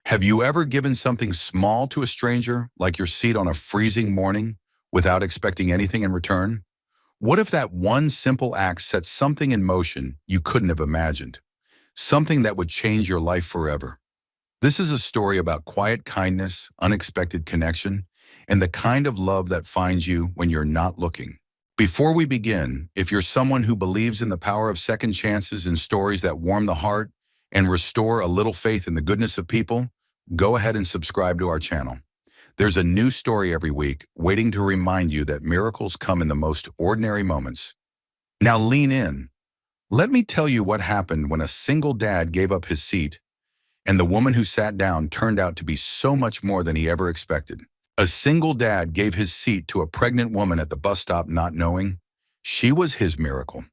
Have you ever given something small to a stranger, like your seat on a freezing morning, without expecting anything in return? What if that one simple act set something in motion you couldn't have imagined? Something that would change your life forever. This is a story about quiet kindness, unexpected connection, and the kind of love that finds you when you're not looking. Before we begin, if you're someone who believes in the power of second chances and stories that warm the heart and restore a little faith in the goodness of people, go ahead and subscribe to our channel. There's a new story every week waiting to remind you that miracles come in the most ordinary moments. Now lean in. Let me tell you what happened when a single dad gave up his seat and the woman who sat down turned out to be so much more than he ever expected. A single dad gave his seat to a pregnant woman at the bus stop not knowing she was his miracle.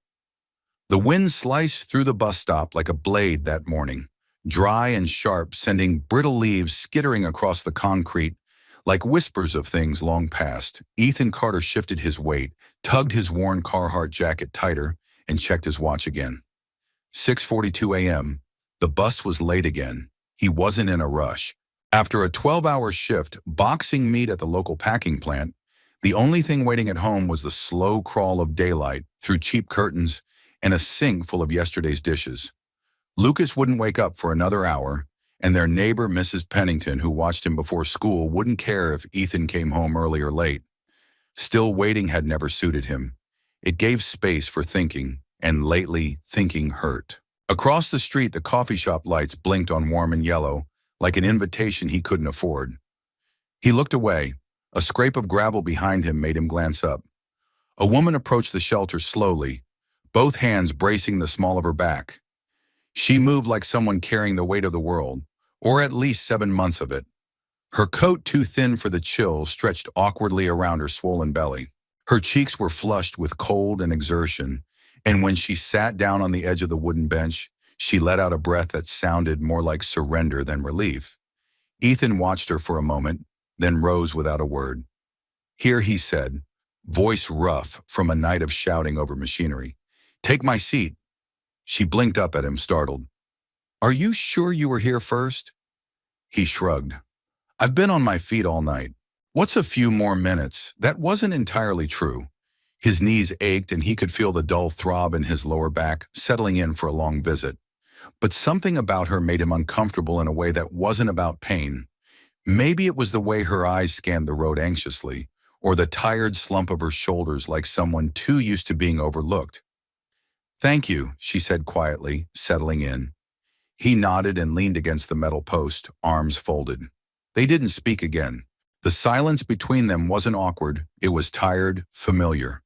The wind sliced through the bus stop like a blade that morning, dry and sharp, sending brittle leaves skittering across the concrete like whispers of things long past. Ethan Carter shifted his weight, tugged his worn Carhartt jacket tighter, and checked his watch again. 6:42 a.m. The bus was late again. He wasn't in a rush. After a 12-hour shift, boxing meat at the local packing plant, the only thing waiting at home was the slow crawl of daylight through cheap curtains and a sink full of yesterday's dishes. Lucas wouldn't wake up for another hour, and their neighbor, Mrs. Pennington, who watched him before school, wouldn't care if Ethan came home early or late. Still, waiting had never suited him. It gave space for thinking, and lately, thinking hurt. Across the street, the coffee shop lights blinked on warm and yellow, like an invitation he couldn't afford. He looked away. A scrape of gravel behind him made him glance up. A woman approached the shelter slowly, both hands bracing the small of her back. She moved like someone carrying the weight of the world, or at least 7 months of it. Her coat, too thin for the chill, stretched awkwardly around her swollen belly. Her cheeks were flushed with cold and exertion, and when she sat down on the edge of the wooden bench, she let out a breath that sounded more like surrender than relief. Ethan watched her for a moment, then rose without a word. "Here," he said, voice rough from a night of shouting over machinery. "Take my seat." She blinked up at him, startled. "Are you sure you were here first?" He shrugged. "I've been on my feet all night. What's a few more minutes?" That wasn't entirely true. His knees ached and he could feel the dull throb in his lower back, settling in for a long visit. But something about her made him uncomfortable in a way that wasn't about pain. Maybe it was the way her eyes scanned the road anxiously, or the tired slump of her shoulders like someone too used to being overlooked. "Thank you," she said quietly, settling in. He nodded and leaned against the metal post, arms folded. They didn't speak again. The silence between them wasn't awkward, it was tired, familiar.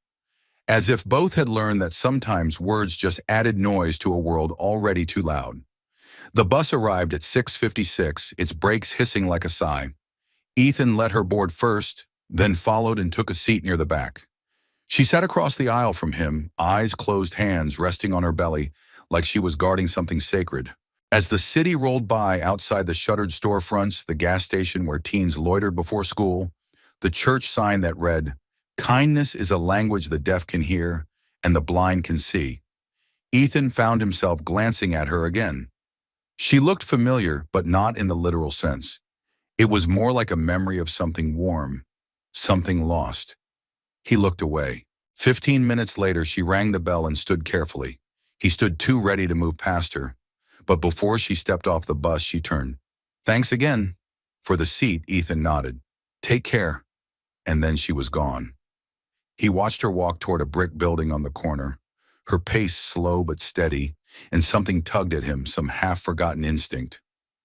As if both had learned that sometimes words just added noise to a world already too loud. The bus arrived at 6:56, its brakes hissing like a sigh. Ethan let her board first, then followed and took a seat near the back. She sat across the aisle from him, eyes closed, hands resting on her belly like she was guarding something sacred. As the city rolled by outside the shuttered storefronts, the gas station where teens loitered before school, the church sign that read, "Kindness is a language the deaf can hear and the blind can see," Ethan found himself glancing at her again. She looked familiar, but not in the literal sense. It was more like a memory of something warm, something lost. He looked away. 15 minutes later, she rang the bell and stood carefully. He stood too ready to move past her. But before she stepped off the bus, she turned. "Thanks again." For the seat, Ethan nodded. "Take care." And then she was gone. He watched her walk toward a brick building on the corner, her pace slow but steady, and something tugged at him, some half-forgotten instinct.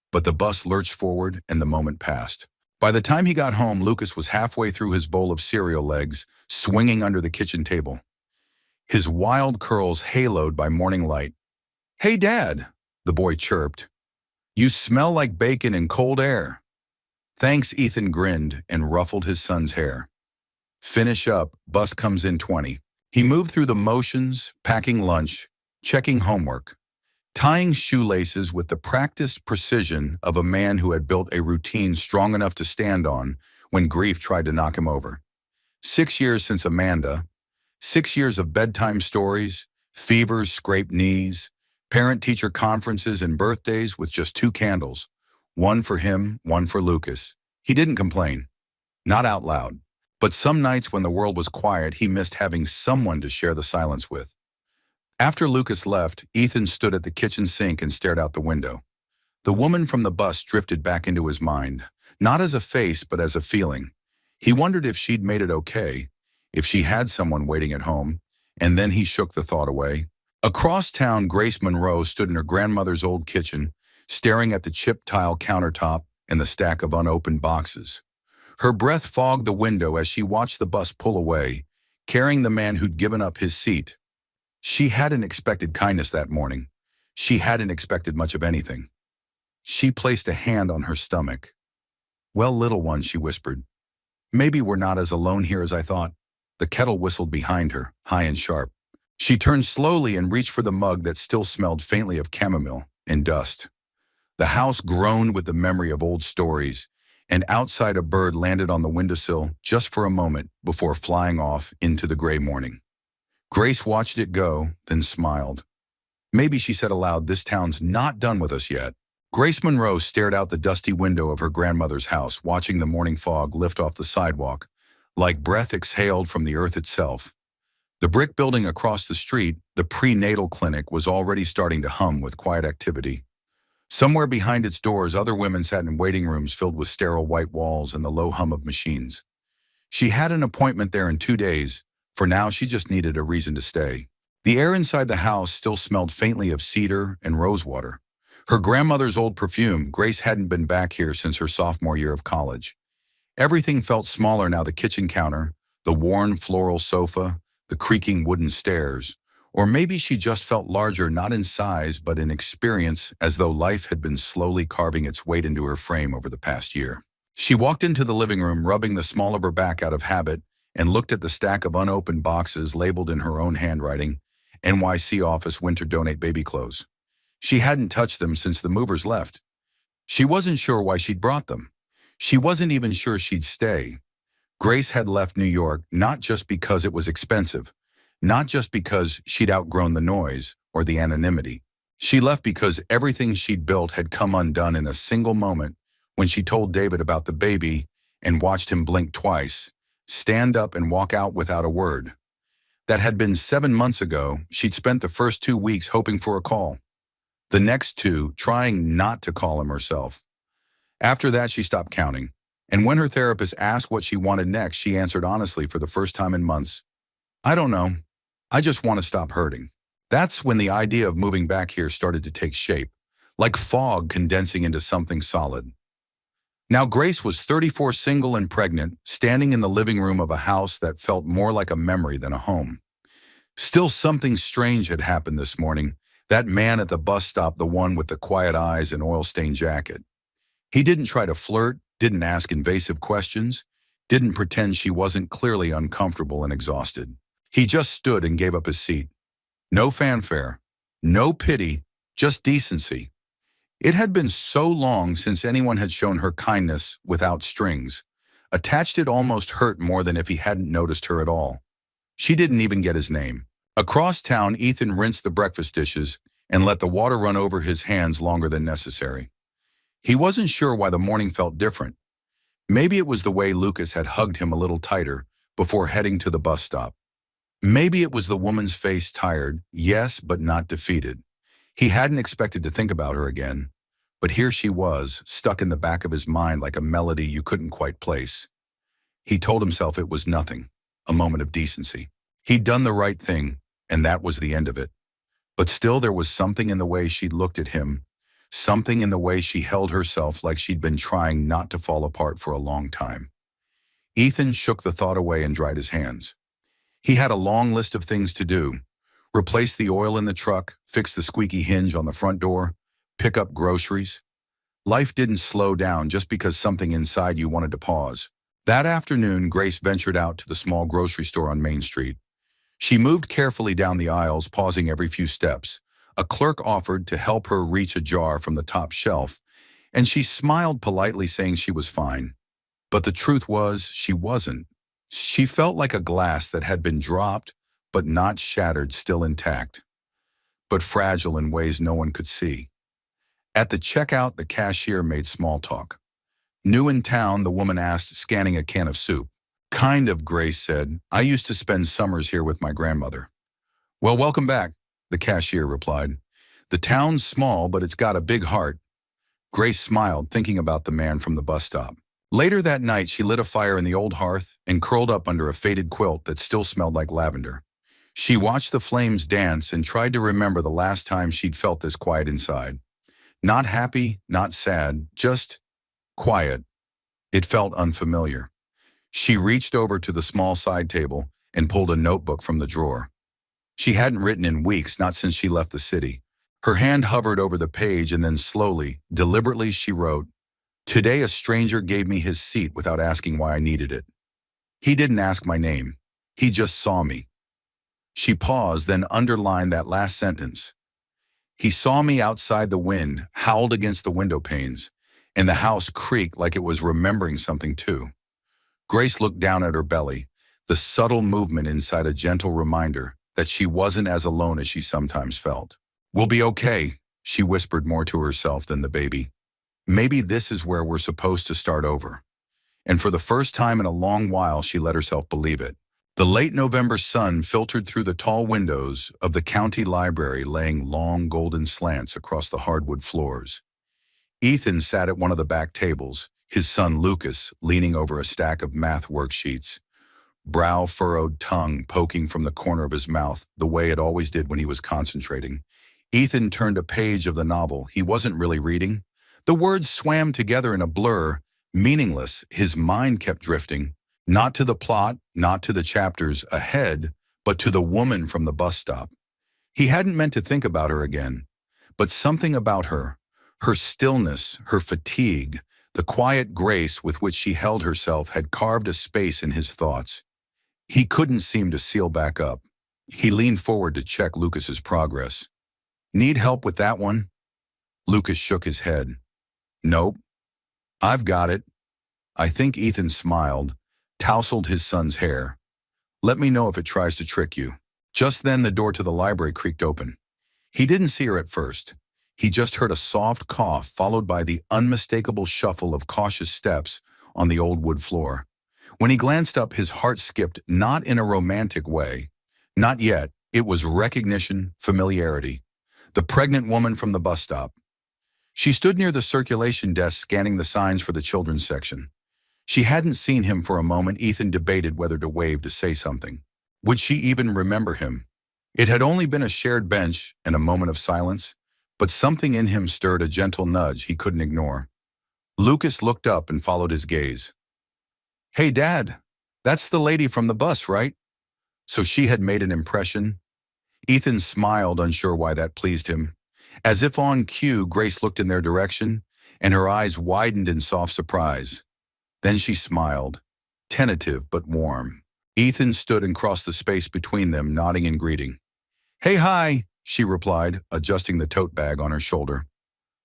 But the bus lurched forward, and the moment passed. By the time he got home, Lucas was halfway through his bowl of cereal legs, swinging under the kitchen table. His wild curls haloed by morning light. "Hey, Dad," the boy chirped. "You smell like bacon and cold air." "Thanks," Ethan grinned and ruffled his son's hair. "Finish up, bus comes in 20. He moved through the motions, packing lunch, checking homework, tying shoelaces with the practiced precision of a man who had built a routine strong enough to stand on when grief tried to knock him over. 6 years since Amanda, 6 years of bedtime stories, fevers, scraped knees, parent-teacher conferences, and birthdays with just 2 candles, One for him, one for Lucas. He didn't complain, not out loud. But some nights when the world was quiet, he missed having someone to share the silence with. After Lucas left, Ethan stood at the kitchen sink and stared out the window. The woman from the bus drifted back into his mind, not as a face but as a feeling. He wondered if she'd made it okay, if she had someone waiting at home, and then he shook the thought away. Across town, Grace Monroe stood in her grandmother's old kitchen, staring at the chipped tile countertop and the stack of unopened boxes. Her breath fogged the window as she watched the bus pull away, carrying the man who'd given up his seat. She hadn't expected kindness that morning. She hadn't expected much of anything. She placed a hand on her stomach. "Well, little one," she whispered. "Maybe we're not as alone here as I thought." The kettle whistled behind her, high and sharp. She turned slowly and reached for the mug that still smelled faintly of chamomile and dust. The house groaned with the memory of old stories, and outside a bird landed on the windowsill just for a moment before flying off into the gray morning. Grace watched it go, then smiled. "Maybe," she said aloud, "this town's not done with us yet." Grace Monroe stared out the dusty window of her grandmother's house, watching the morning fog lift off the sidewalk, like breath exhaled from the earth itself. The brick building across the street, the prenatal clinic, was already starting to hum with quiet activity. Somewhere behind its doors, other women sat in waiting rooms filled with sterile white walls and the low hum of machines. She had an appointment there in 2 days. For now, she just needed a reason to stay. The air inside the house still smelled faintly of cedar and rosewater. Her grandmother's old perfume. Grace hadn't been back here since her sophomore year of college. Everything felt smaller now: the kitchen counter, the worn floral sofa, the creaking wooden stairs. Or maybe she just felt larger, not in size, but in experience, as though life had been slowly carving its weight into her frame over the past year. She walked into the living room, rubbing the small of her back out of habit, and looked at the stack of unopened boxes labeled in her own handwriting, "NYC Office Winter Donate Baby Clothes." She hadn't touched them since the movers left. She wasn't sure why she'd brought them. She wasn't even sure she'd stay. Grace had left New York not just because it was expensive, not just because she'd outgrown the noise or the anonymity. She left because everything she'd built had come undone in a single moment when she told David about the baby and watched him blink twice, stand up and walk out without a word. That had been 7 months ago. She'd spent the first 2 weeks hoping for a call. The next 2, trying not to call him herself. After that, she stopped counting. And when her therapist asked what she wanted next, she answered honestly for the first time in months, "I don't know. I just want to stop hurting." That's when the idea of moving back here started to take shape, like fog condensing into something solid. Now Grace was 34, single and pregnant, standing in the living room of a house that felt more like a memory than a home. Still, something strange had happened this morning. That man at the bus stop, the one with the quiet eyes and oil-stained jacket. He didn't try to flirt, didn't ask invasive questions, didn't pretend she wasn't clearly uncomfortable and exhausted. He just stood and gave up his seat. No fanfare, no pity, just decency. It had been so long since anyone had shown her kindness without strings. Attached, it almost hurt more than if he hadn't noticed her at all. She didn't even get his name. Across town, Ethan rinsed the breakfast dishes and let the water run over his hands longer than necessary. He wasn't sure why the morning felt different. Maybe it was the way Lucas had hugged him a little tighter before heading to the bus stop. Maybe it was the woman's face, tired, yes, but not defeated. He hadn't expected to think about her again, but here she was, stuck in the back of his mind like a melody you couldn't quite place. He told himself it was nothing, a moment of decency. He'd done the right thing, and that was the end of it. But still, there was something in the way she looked at him, something in the way she held herself, like she'd been trying not to fall apart for a long time. Ethan shook the thought away and dried his hands. He had a long list of things to do: replace the oil in the truck, fix the squeaky hinge on the front door, pick up groceries. Life didn't slow down just because something inside you wanted to pause. That afternoon, Grace ventured out to the small grocery store on Main Street. She moved carefully down the aisles, pausing every few steps. A clerk offered to help her reach a jar from the top shelf, and she smiled politely, saying she was fine. But the truth was, she wasn't. She felt like a glass that had been dropped, but not shattered, still intact, but fragile in ways no one could see. At the checkout, the cashier made small talk. New in town, the woman asked, scanning a can of soup. Kind of, Grace said. I used to spend summers here with my grandmother. Well, welcome back, the cashier replied. The town's small, but it's got a big heart. Grace smiled, thinking about the man from the bus stop. Later that night, she lit a fire in the old hearth and curled up under a faded quilt that still smelled like lavender. She watched the flames dance and tried to remember the last time she'd felt this quiet inside. Not happy, not sad, just quiet. It felt unfamiliar. She reached over to the small side table and pulled a notebook from the drawer. She hadn't written in weeks, not since she left the city. Her hand hovered over the page and then slowly, deliberately she wrote, "Today a stranger gave me his seat without asking why I needed it. He didn't ask my name. He just saw me." She paused, then underlined that last sentence. He saw me outside the wind, howled against the window panes, and the house creaked like it was remembering something too. Grace looked down at her belly, the subtle movement inside a gentle reminder that she wasn't as alone as she sometimes felt. "We'll be okay," she whispered more to herself than the baby. Maybe this is where we're supposed to start over. And for the first time in a long while, she let herself believe it. The late November sun filtered through the tall windows of the county library, laying long golden slants across the hardwood floors. Ethan sat at one of the back tables, his son Lucas leaning over a stack of math worksheets, brow furrowed, tongue poking from the corner of his mouth the way it always did when he was concentrating. Ethan turned a page of the novel he wasn't really reading. The words swam together in a blur, meaningless. His mind kept drifting, not to the plot, not to the chapters ahead, but to the woman from the bus stop. He hadn't meant to think about her again, but something about her, her stillness, her fatigue, the quiet grace with which she held herself had carved a space in his thoughts. He couldn't seem to seal back up. He leaned forward to check Lucas's progress. "Need help with that one?" Lucas shook his head. "Nope. I've got it." I think Ethan smiled, tousled his son's hair. "Let me know if it tries to trick you." Just then the door to the library creaked open. He didn't see her at first. He just heard a soft cough followed by the unmistakable shuffle of cautious steps on the old wood floor. When he glanced up, his heart skipped, not in a romantic way. Not yet. It was recognition, familiarity. The pregnant woman from the bus stop. She stood near the circulation desk scanning the signs for the children's section. She hadn't seen him for a moment. Ethan debated whether to wave to say something. Would she even remember him? It had only been a shared bench and a moment of silence, but something in him stirred a gentle nudge he couldn't ignore. Lucas looked up and followed his gaze. "Hey, Dad, that's the lady from the bus, right?" So she had made an impression. Ethan smiled, unsure why that pleased him. As if on cue, Grace looked in their direction, and her eyes widened in soft surprise. Then she smiled, tentative but warm. Ethan stood and crossed the space between them, nodding in greeting. "Hey, hi," she replied, adjusting the tote bag on her shoulder.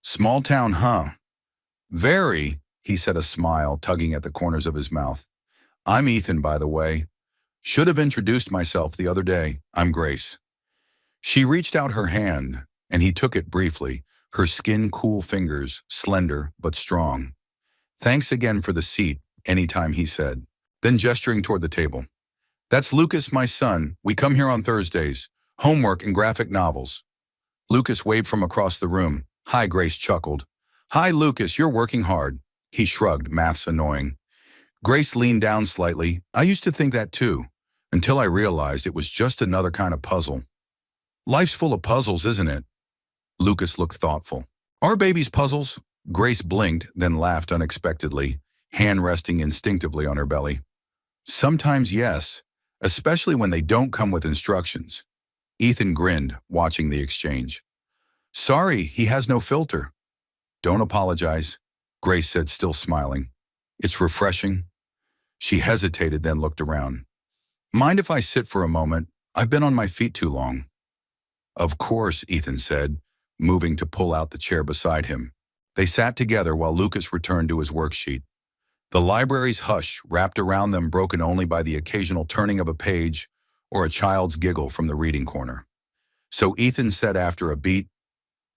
"Small town, huh?" "Very," he said, a smile tugging at the corners of his mouth. "I'm Ethan, by the way. Should have introduced myself the other day. I'm Grace." She reached out her hand, and he took it briefly, her skin-cool fingers, slender but strong. "Thanks again for the seat," anytime he said, then gesturing toward the table. "That's Lucas, my son. We come here on Thursdays. Homework and graphic novels." Lucas waved from across the room. "Hi," Grace chuckled. "Hi, Lucas, you're working hard." He shrugged, "Math's annoying." Grace leaned down slightly. "I used to think that too, until I realized it was just another kind of puzzle." "Life's full of puzzles, isn't it?" Lucas looked thoughtful. "Are babies puzzles?" Grace blinked, then laughed unexpectedly, hand resting instinctively on her belly. "Sometimes yes, especially when they don't come with instructions." Ethan grinned, watching the exchange. "Sorry, he has no filter." "Don't apologize," Grace said, still smiling. "It's refreshing." She hesitated, then looked around. "Mind if I sit for a moment? I've been on my feet too long." "Of course," Ethan said, moving to pull out the chair beside him. They sat together while Lucas returned to his worksheet. The library's hush wrapped around them, broken only by the occasional turning of a page or a child's giggle from the reading corner. So Ethan said after a beat,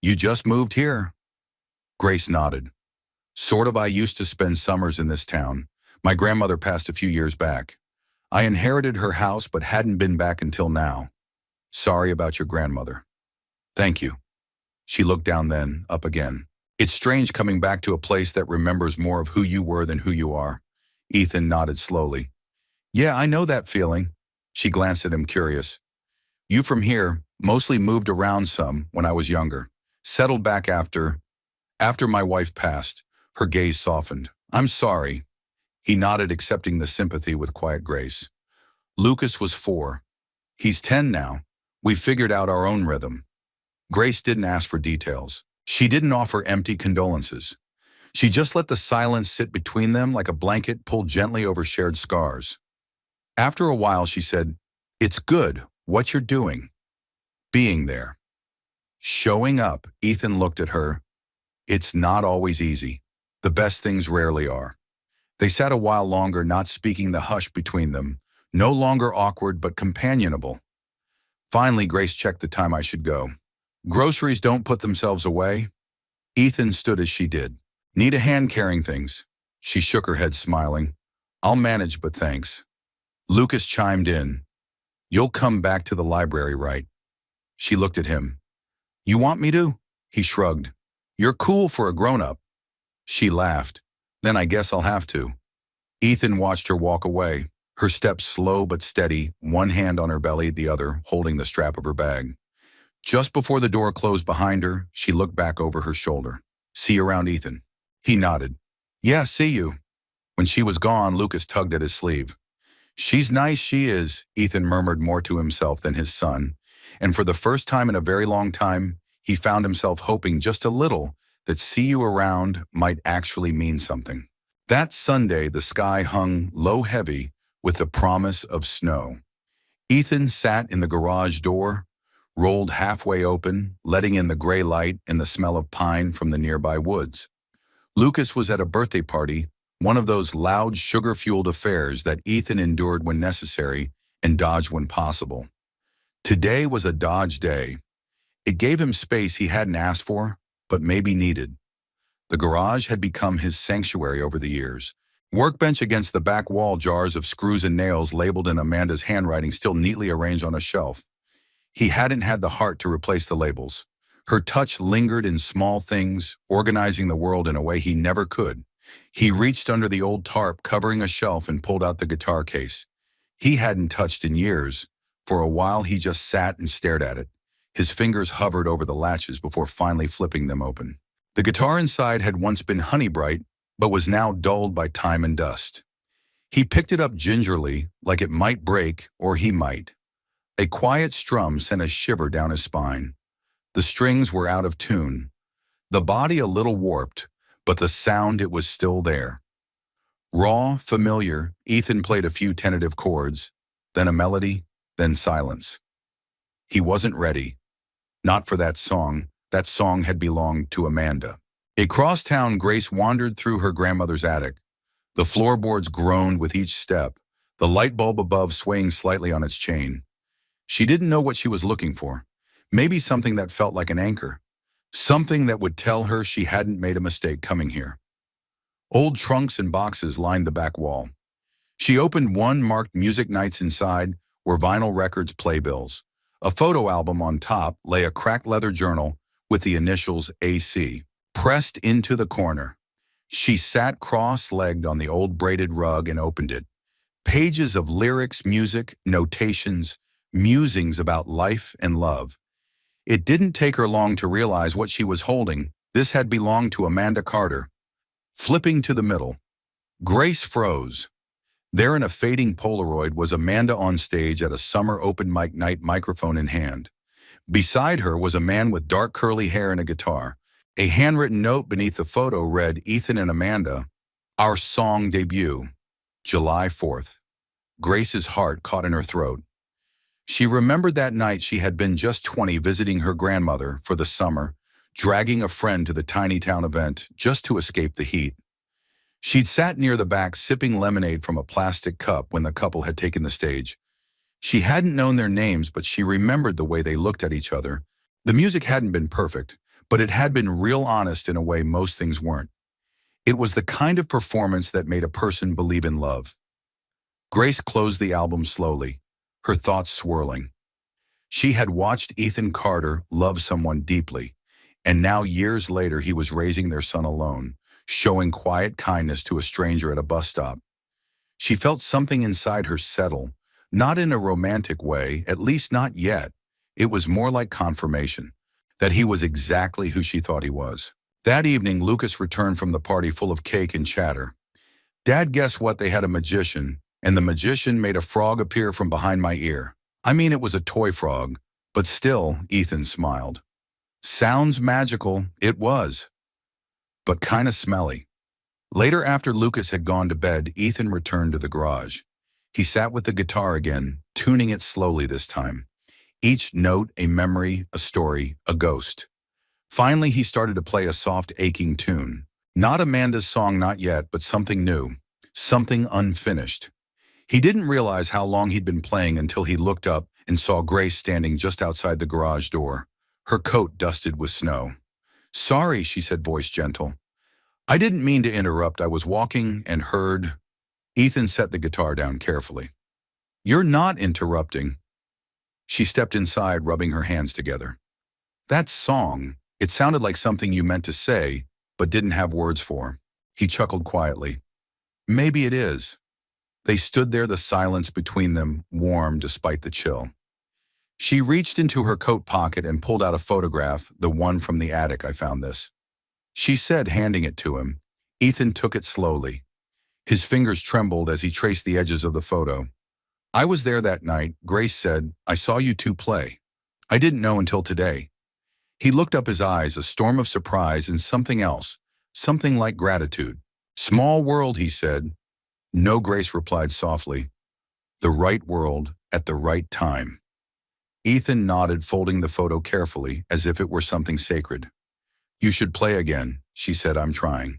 "You just moved here." Grace nodded. Sort of. I used to spend summers in this town. My grandmother passed a few years back. I inherited her house but hadn't been back until now. Sorry about your grandmother. Thank you. She looked down then, up again. It's strange coming back to a place that remembers more of who you were than who you are. Ethan nodded slowly. Yeah, I know that feeling. She glanced at him, curious. You from here, mostly moved around some when I was younger. Settled back after my wife passed. Her gaze softened. I'm sorry. He nodded, accepting the sympathy with quiet grace. Lucas was 4. He's 10 now. We figured out our own rhythm. Grace didn't ask for details. She didn't offer empty condolences. She just let the silence sit between them like a blanket pulled gently over shared scars. After a while, she said, It's good, what you're doing. Being there. Showing up. Ethan looked at her. It's not always easy. The best things rarely are. They sat a while longer, not speaking, the hush between them, no longer awkward but companionable. Finally, Grace checked the time. I should go. Groceries don't put themselves away. Ethan stood as she did. Need a hand carrying things? She shook her head, smiling. I'll manage, but thanks. Lucas chimed in. You'll come back to the library, right? She looked at him. You want me to? He shrugged. You're cool for a grown-up. She laughed. Then I guess I'll have to. Ethan watched her walk away, her steps slow but steady, one hand on her belly, the other holding the strap of her bag. Just before the door closed behind her, she looked back over her shoulder. See you around, Ethan. He nodded. Yeah, see you. When she was gone, Lucas tugged at his sleeve. She's nice, she is, Ethan murmured, more to himself than his son. And for the first time in a very long time, he found himself hoping just a little that see you around might actually mean something. That Sunday, the sky hung low, heavy, with the promise of snow. Ethan sat in the garage door, rolled halfway open, letting in the gray light and the smell of pine from the nearby woods. Lucas was at a birthday party, one of those loud, sugar-fueled affairs that Ethan endured when necessary and dodged when possible. Today was a Dodge day. It gave him space he hadn't asked for, but maybe needed. The garage had become his sanctuary over the years. Workbench against the back wall, jars of screws and nails labeled in Amanda's handwriting still neatly arranged on a shelf. He hadn't had the heart to replace the labels. Her touch lingered in small things, organizing the world in a way he never could. He reached under the old tarp covering a shelf and pulled out the guitar case. He hadn't touched in years. For a while he just sat and stared at it. His fingers hovered over the latches before finally flipping them open. The guitar inside had once been honey bright, but was now dulled by time and dust. He picked it up gingerly, like it might break, or he might. A quiet strum sent a shiver down his spine. The strings were out of tune. The body a little warped, but the sound, it was still there. Raw, familiar, Ethan played a few tentative chords, then a melody, then silence. He wasn't ready. Not for that song. That song had belonged to Amanda. Across town, Grace wandered through her grandmother's attic. The floorboards groaned with each step, the light bulb above swaying slightly on its chain. She didn't know what she was looking for. Maybe something that felt like an anchor. Something that would tell her she hadn't made a mistake coming here. Old trunks and boxes lined the back wall. She opened one marked Music Nights. Inside were vinyl records, playbills. A photo album on top lay a cracked leather journal with the initials AC, pressed into the corner. She sat cross-legged on the old braided rug and opened it. Pages of lyrics, music, notations, musings about life and love. It didn't take her long to realize what she was holding. This had belonged to Amanda Carter. Flipping to the middle, Grace froze. There in a fading Polaroid was Amanda on stage at a summer open mic night, microphone in hand. Beside her was a man with dark curly hair and a guitar. A handwritten note beneath the photo read, Ethan and Amanda, our song debut, July 4th. Grace's heart caught in her throat. She remembered that night she had been just 20, visiting her grandmother for the summer, dragging a friend to the tiny town event just to escape the heat. She'd sat near the back sipping lemonade from a plastic cup when the couple had taken the stage. She hadn't known their names, but she remembered the way they looked at each other. The music hadn't been perfect, but it had been real honest in a way most things weren't. It was the kind of performance that made a person believe in love. Grace closed the album slowly, her thoughts swirling. She had watched Ethan Carter love someone deeply, and now years later he was raising their son alone, showing quiet kindness to a stranger at a bus stop. She felt something inside her settle, not in a romantic way, at least not yet. It was more like confirmation, that he was exactly who she thought he was. That evening, Lucas returned from the party full of cake and chatter. Dad, guess what? They had a magician, and the magician made a frog appear from behind my ear. I mean, it was a toy frog, but still, Ethan smiled. Sounds magical, it was, but kinda smelly. Later, after Lucas had gone to bed, Ethan returned to the garage. He sat with the guitar again, tuning it slowly this time. Each note a memory, a story, a ghost. Finally, he started to play a soft, aching tune. Not Amanda's song, not yet, but something new, something unfinished. He didn't realize how long he'd been playing until he looked up and saw Grace standing just outside the garage door, her coat dusted with snow. Sorry, she said, voice gentle. I didn't mean to interrupt. I was walking and heard. Ethan set the guitar down carefully. You're not interrupting. She stepped inside, rubbing her hands together. That song, it sounded like something you meant to say, but didn't have words for. He chuckled quietly. Maybe it is. They stood there, the silence between them, warm despite the chill. She reached into her coat pocket and pulled out a photograph, the one from the attic. I found this, she said, handing it to him. Ethan took it slowly. His fingers trembled as he traced the edges of the photo. I was there that night, Grace said. I saw you two play. I didn't know until today. He looked up, his eyes, a storm of surprise and something else, something like gratitude. Small world, he said. No, Grace replied softly. The right world at the right time. Ethan nodded, folding the photo carefully, as if it were something sacred. You should play again, she said. I'm trying.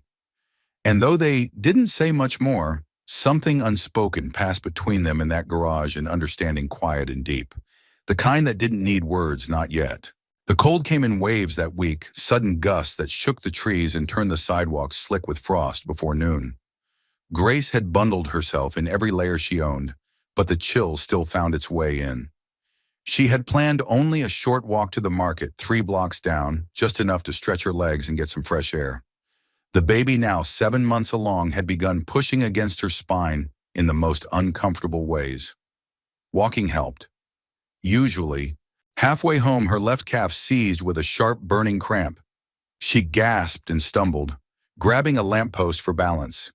And though they didn't say much more, something unspoken passed between them in that garage, an understanding quiet and deep. The kind that didn't need words, not yet. The cold came in waves that week, sudden gusts that shook the trees and turned the sidewalks slick with frost before noon. Grace had bundled herself in every layer she owned, but the chill still found its way in. She had planned only a short walk to the market 3 blocks down, just enough to stretch her legs and get some fresh air. The baby, now 7 months along, had begun pushing against her spine in the most uncomfortable ways. Walking helped. Usually, halfway home, her left calf seized with a sharp, burning cramp. She gasped and stumbled, grabbing a lamppost for balance.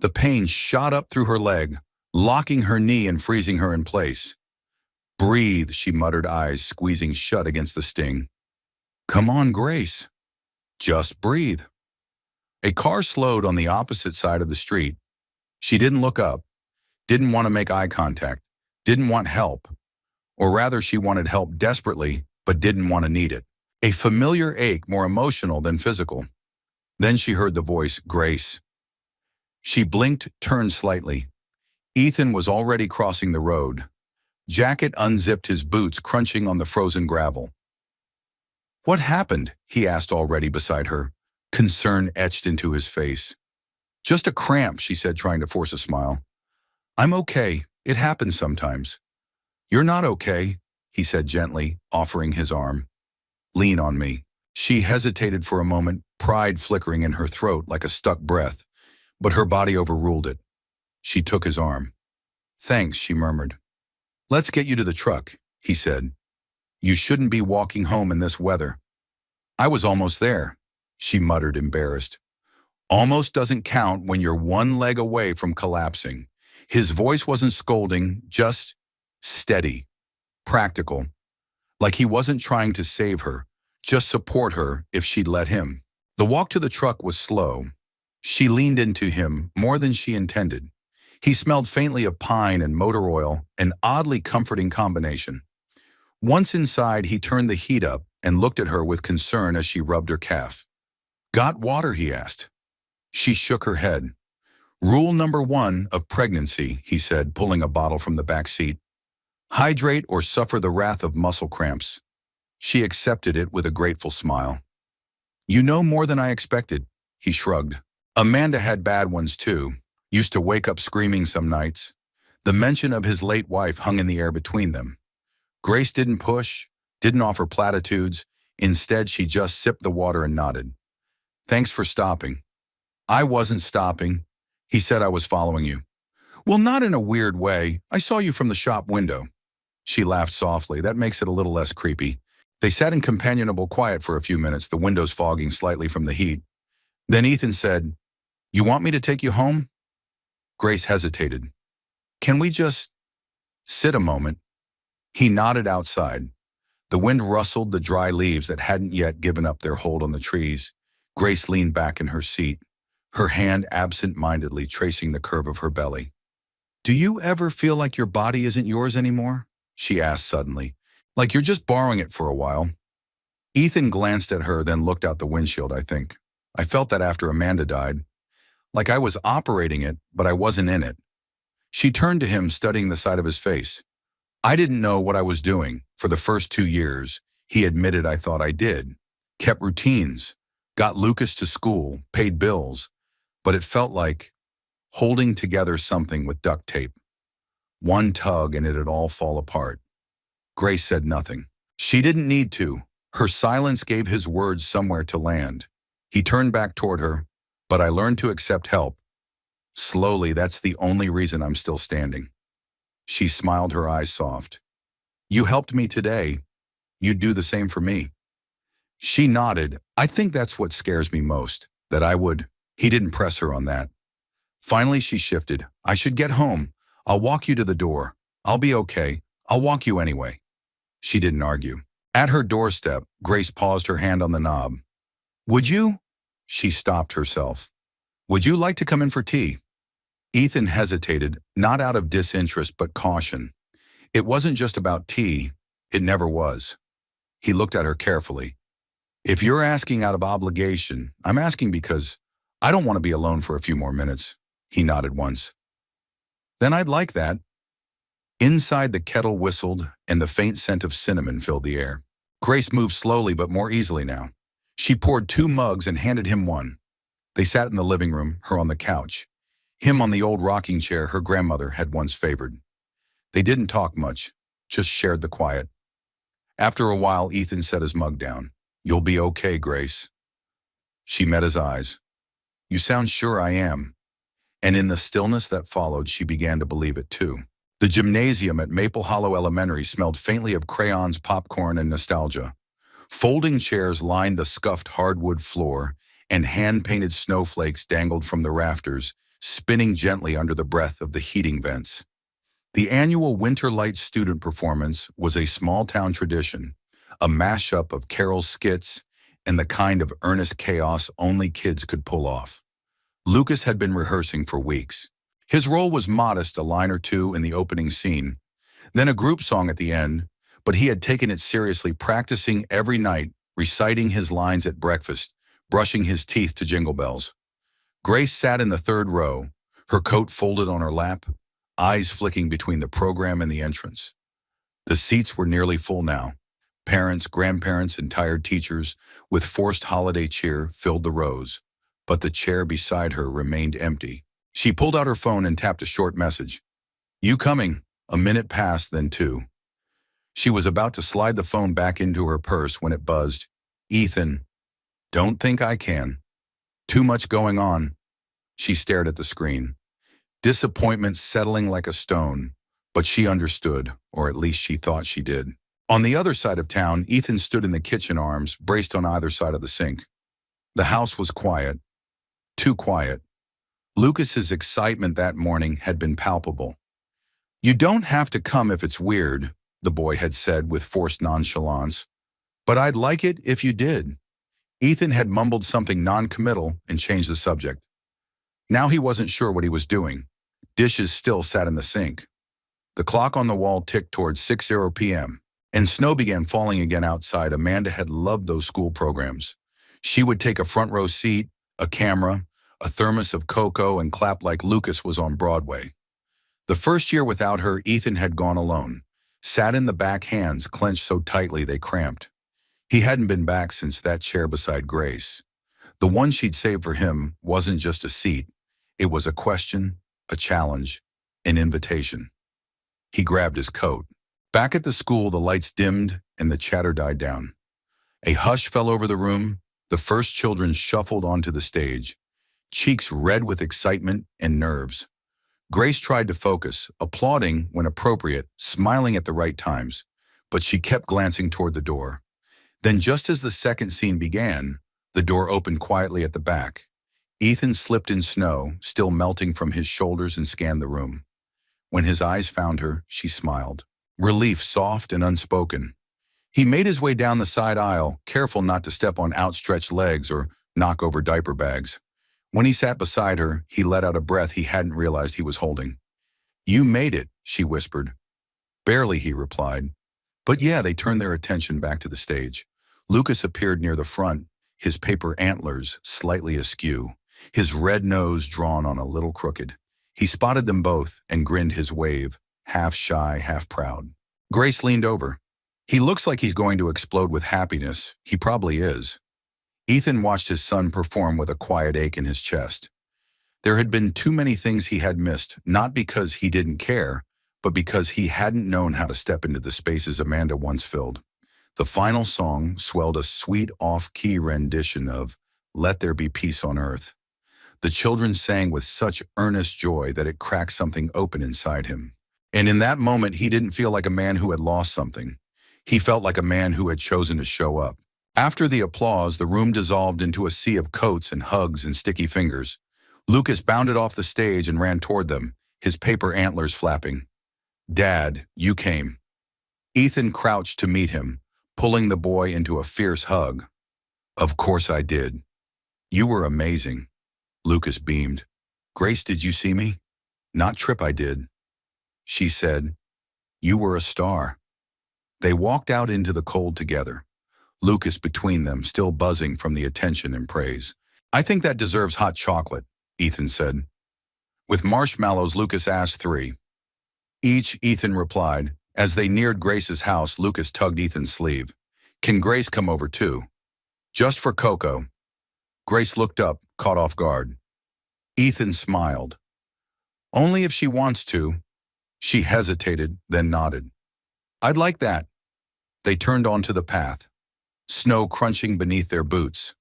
The pain shot up through her leg, locking her knee and freezing her in place. Breathe, she muttered, eyes squeezing shut against the sting. Come on, Grace. Just breathe. A car slowed on the opposite side of the street. She didn't look up, didn't want to make eye contact, didn't want help. Or rather, she wanted help desperately, but didn't want to need it. A familiar ache, more emotional than physical. Then she heard the voice, Grace. She blinked, turned slightly. Ethan was already crossing the road. Jacket unzipped, his boots crunching on the frozen gravel. What happened? He asked, already beside her. Concern etched into his face. Just a cramp, she said, trying to force a smile. I'm okay. It happens sometimes. You're not okay, he said gently, offering his arm. Lean on me. She hesitated for a moment, pride flickering in her throat like a stuck breath, but her body overruled it. She took his arm. Thanks, she murmured. Let's get you to the truck, he said. You shouldn't be walking home in this weather. I was almost there, she muttered, embarrassed. Almost doesn't count when you're one leg away from collapsing. His voice wasn't scolding, just steady, practical, like he wasn't trying to save her, just support her if she'd let him. The walk to the truck was slow. She leaned into him more than she intended. He smelled faintly of pine and motor oil, an oddly comforting combination. Once inside, he turned the heat up and looked at her with concern as she rubbed her calf. Got water? He asked. She shook her head. Rule number 1 of pregnancy, he said, pulling a bottle from the back seat. Hydrate or suffer the wrath of muscle cramps. She accepted it with a grateful smile. You know more than I expected, he shrugged. Amanda had bad ones too. Used to wake up screaming some nights. The mention of his late wife hung in the air between them. Grace didn't push, didn't offer platitudes. Instead, she just sipped the water and nodded. Thanks for stopping. I wasn't stopping. He said I was following you. Well, not in a weird way. I saw you from the shop window. She laughed softly. That makes it a little less creepy. They sat in companionable quiet for a few minutes, the windows fogging slightly from the heat. Then Ethan said, You want me to take you home? Grace hesitated. Can we just sit a moment? He nodded outside. The wind rustled the dry leaves that hadn't yet given up their hold on the trees. Grace leaned back in her seat, her hand absent-mindedly tracing the curve of her belly. Do you ever feel like your body isn't yours anymore? She asked suddenly. Like you're just borrowing it for a while. Ethan glanced at her, then looked out the windshield, I think. I felt that after Amanda died. Like I was operating it, but I wasn't in it. She turned to him, studying the side of his face. I didn't know what I was doing. For the first 2 years, he admitted I thought I did. Kept routines, got Lucas to school, paid bills, but it felt like holding together something with duct tape. One tug and it'd all fall apart. Grace said nothing. She didn't need to. Her silence gave his words somewhere to land. He turned back toward her, but I learned to accept help. Slowly, that's the only reason I'm still standing. She smiled, her eyes soft. You helped me today. You'd do the same for me. She nodded. I think that's what scares me most, that I would. He didn't press her on that. Finally, she shifted. I should get home. I'll walk you to the door. I'll be okay. I'll walk you anyway. She didn't argue. At her doorstep, Grace paused, her hand on the knob. Would you? She stopped herself. Would you like to come in for tea? Ethan hesitated, not out of disinterest but caution. It wasn't just about tea. It never was. He looked at her carefully. If you're asking out of obligation, I'm asking because I don't want to be alone for a few more minutes. He nodded once. Then I'd like that. Inside, the kettle whistled, and the faint scent of cinnamon filled the air. Grace moved slowly but more easily now. She poured 2 mugs and handed him one. They sat in the living room, her on the couch, him on the old rocking chair her grandmother had once favored. They didn't talk much, just shared the quiet. After a while, Ethan set his mug down. You'll be okay, Grace. She met his eyes. You sound sure I am. And in the stillness that followed, she began to believe it too. The gymnasium at Maple Hollow Elementary smelled faintly of crayons, popcorn, and nostalgia. Folding chairs lined the scuffed hardwood floor, and hand-painted snowflakes dangled from the rafters, spinning gently under the breath of the heating vents. The annual Winter Lights student performance was a small-town tradition, a mashup of Carol's skits and the kind of earnest chaos only kids could pull off. Lucas had been rehearsing for weeks. His role was modest, a line or two in the opening scene, then a group song at the end, but he had taken it seriously, practicing every night, reciting his lines at breakfast, brushing his teeth to Jingle Bells. Grace sat in the 3rd row, her coat folded on her lap, eyes flicking between the program and the entrance. The seats were nearly full now. Parents, grandparents, and tired teachers, with forced holiday cheer, filled the rows, but the chair beside her remained empty. She pulled out her phone and tapped a short message. You coming? A minute passed, then 2. She was about to slide the phone back into her purse when it buzzed. Ethan. Don't think I can. Too much going on. She stared at the screen. Disappointment settling like a stone, but she understood, or at least she thought she did. On the other side of town, Ethan stood in the kitchen, arms braced on either side of the sink. The house was quiet. Too quiet. Lucas's excitement that morning had been palpable. You don't have to come if it's weird, the boy had said with forced nonchalance. But I'd like it if you did. Ethan had mumbled something non-committal and changed the subject. Now he wasn't sure what he was doing. Dishes still sat in the sink. The clock on the wall ticked towards 6:00 p.m., and snow began falling again outside. Amanda had loved those school programs. She would take a front row seat, a camera, a thermos of cocoa, and clap like Lucas was on Broadway. The first year without her, Ethan had gone alone, sat in the back, hands clenched so tightly they cramped. He hadn't been back since that chair beside Grace. The one she'd saved for him wasn't just a seat. It was a question, a challenge, an invitation. He grabbed his coat. Back at the school, the lights dimmed and the chatter died down. A hush fell over the room. The first children shuffled onto the stage, cheeks red with excitement and nerves. Grace tried to focus, applauding when appropriate, smiling at the right times, but she kept glancing toward the door. Then just as the second scene began, the door opened quietly at the back. Ethan slipped in snow, still melting from his shoulders, and scanned the room. When his eyes found her, she smiled. Relief soft and unspoken. He made his way down the side aisle, careful not to step on outstretched legs or knock over diaper bags. When he sat beside her, he let out a breath he hadn't realized he was holding. "You made it," she whispered. "Barely," he replied. But yeah, they turned their attention back to the stage. Lucas appeared near the front, his paper antlers slightly askew, his red nose drawn on a little crooked. He spotted them both and grinned his wave, half shy, half proud. Grace leaned over. "He looks like he's going to explode with happiness. He probably is." Ethan watched his son perform with a quiet ache in his chest. There had been too many things he had missed, not because he didn't care, but because he hadn't known how to step into the spaces Amanda once filled. The final song swelled a sweet off-key rendition of "Let There Be Peace on Earth." The children sang with such earnest joy that it cracked something open inside him. And in that moment, he didn't feel like a man who had lost something. He felt like a man who had chosen to show up. After the applause, the room dissolved into a sea of coats and hugs and sticky fingers. Lucas bounded off the stage and ran toward them, his paper antlers flapping. "Dad, you came." Ethan crouched to meet him, pulling the boy into a fierce hug. "Of course I did. You were amazing." Lucas beamed. "Grace, did you see me?" "Not Trip, I did." She said, "You were a star." They walked out into the cold together. Lucas between them, still buzzing from the attention and praise. "I think that deserves hot chocolate," Ethan said. With marshmallows, Lucas asked 3. "Each," Ethan replied. As they neared Grace's house, Lucas tugged Ethan's sleeve. "Can Grace come over too?" "Just for Coco." Grace looked up, caught off guard. Ethan smiled. "Only if she wants to." She hesitated, then nodded. "I'd like that." They turned onto the path, snow crunching beneath their boots.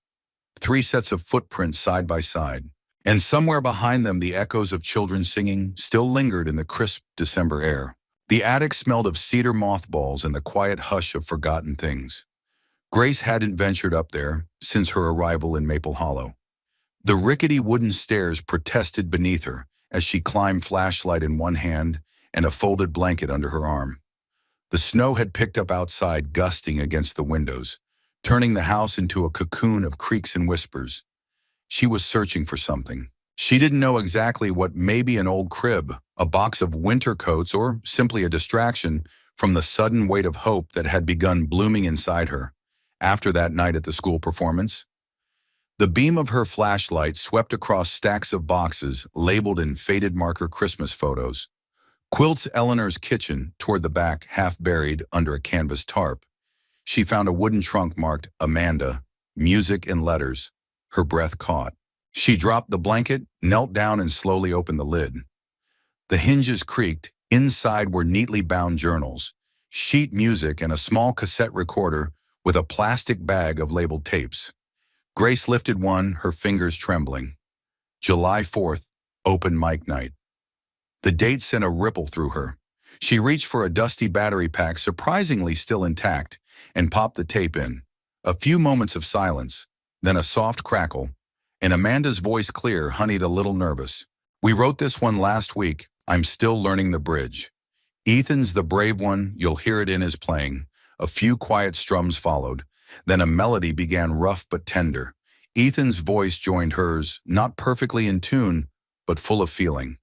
3 sets of footprints side by side. And somewhere behind them, the echoes of children singing still lingered in the crisp December air. The attic smelled of cedar mothballs and the quiet hush of forgotten things. Grace hadn't ventured up there since her arrival in Maple Hollow. The rickety wooden stairs protested beneath her as she climbed, flashlight in one hand and a folded blanket under her arm. The snow had picked up outside, gusting against the windows, turning the house into a cocoon of creaks and whispers. She was searching for something. She didn't know exactly what, maybe an old crib, a box of winter coats, or simply a distraction from the sudden weight of hope that had begun blooming inside her after that night at the school performance. The beam of her flashlight swept across stacks of boxes labeled in faded marker Christmas photos. Quilt's Eleanor's kitchen toward the back, half buried under a canvas tarp. She found a wooden trunk marked Amanda, music in letters. Her breath caught. She dropped the blanket, knelt down, and slowly opened the lid. The hinges creaked. Inside were neatly bound journals, sheet music, and a small cassette recorder with a plastic bag of labeled tapes. Grace lifted one, her fingers trembling. July 4th, open mic night. The date sent a ripple through her. She reached for a dusty battery pack, surprisingly still intact, and popped the tape in. A few moments of silence, then a soft crackle, and Amanda's voice, clear, honeyed, a little nervous. "We wrote this one last week. I'm still learning the bridge." Ethan's the brave one, you'll hear it in his playing. A few quiet strums followed. Then a melody began, rough but tender. Ethan's voice joined hers, not perfectly in tune, but full of feeling.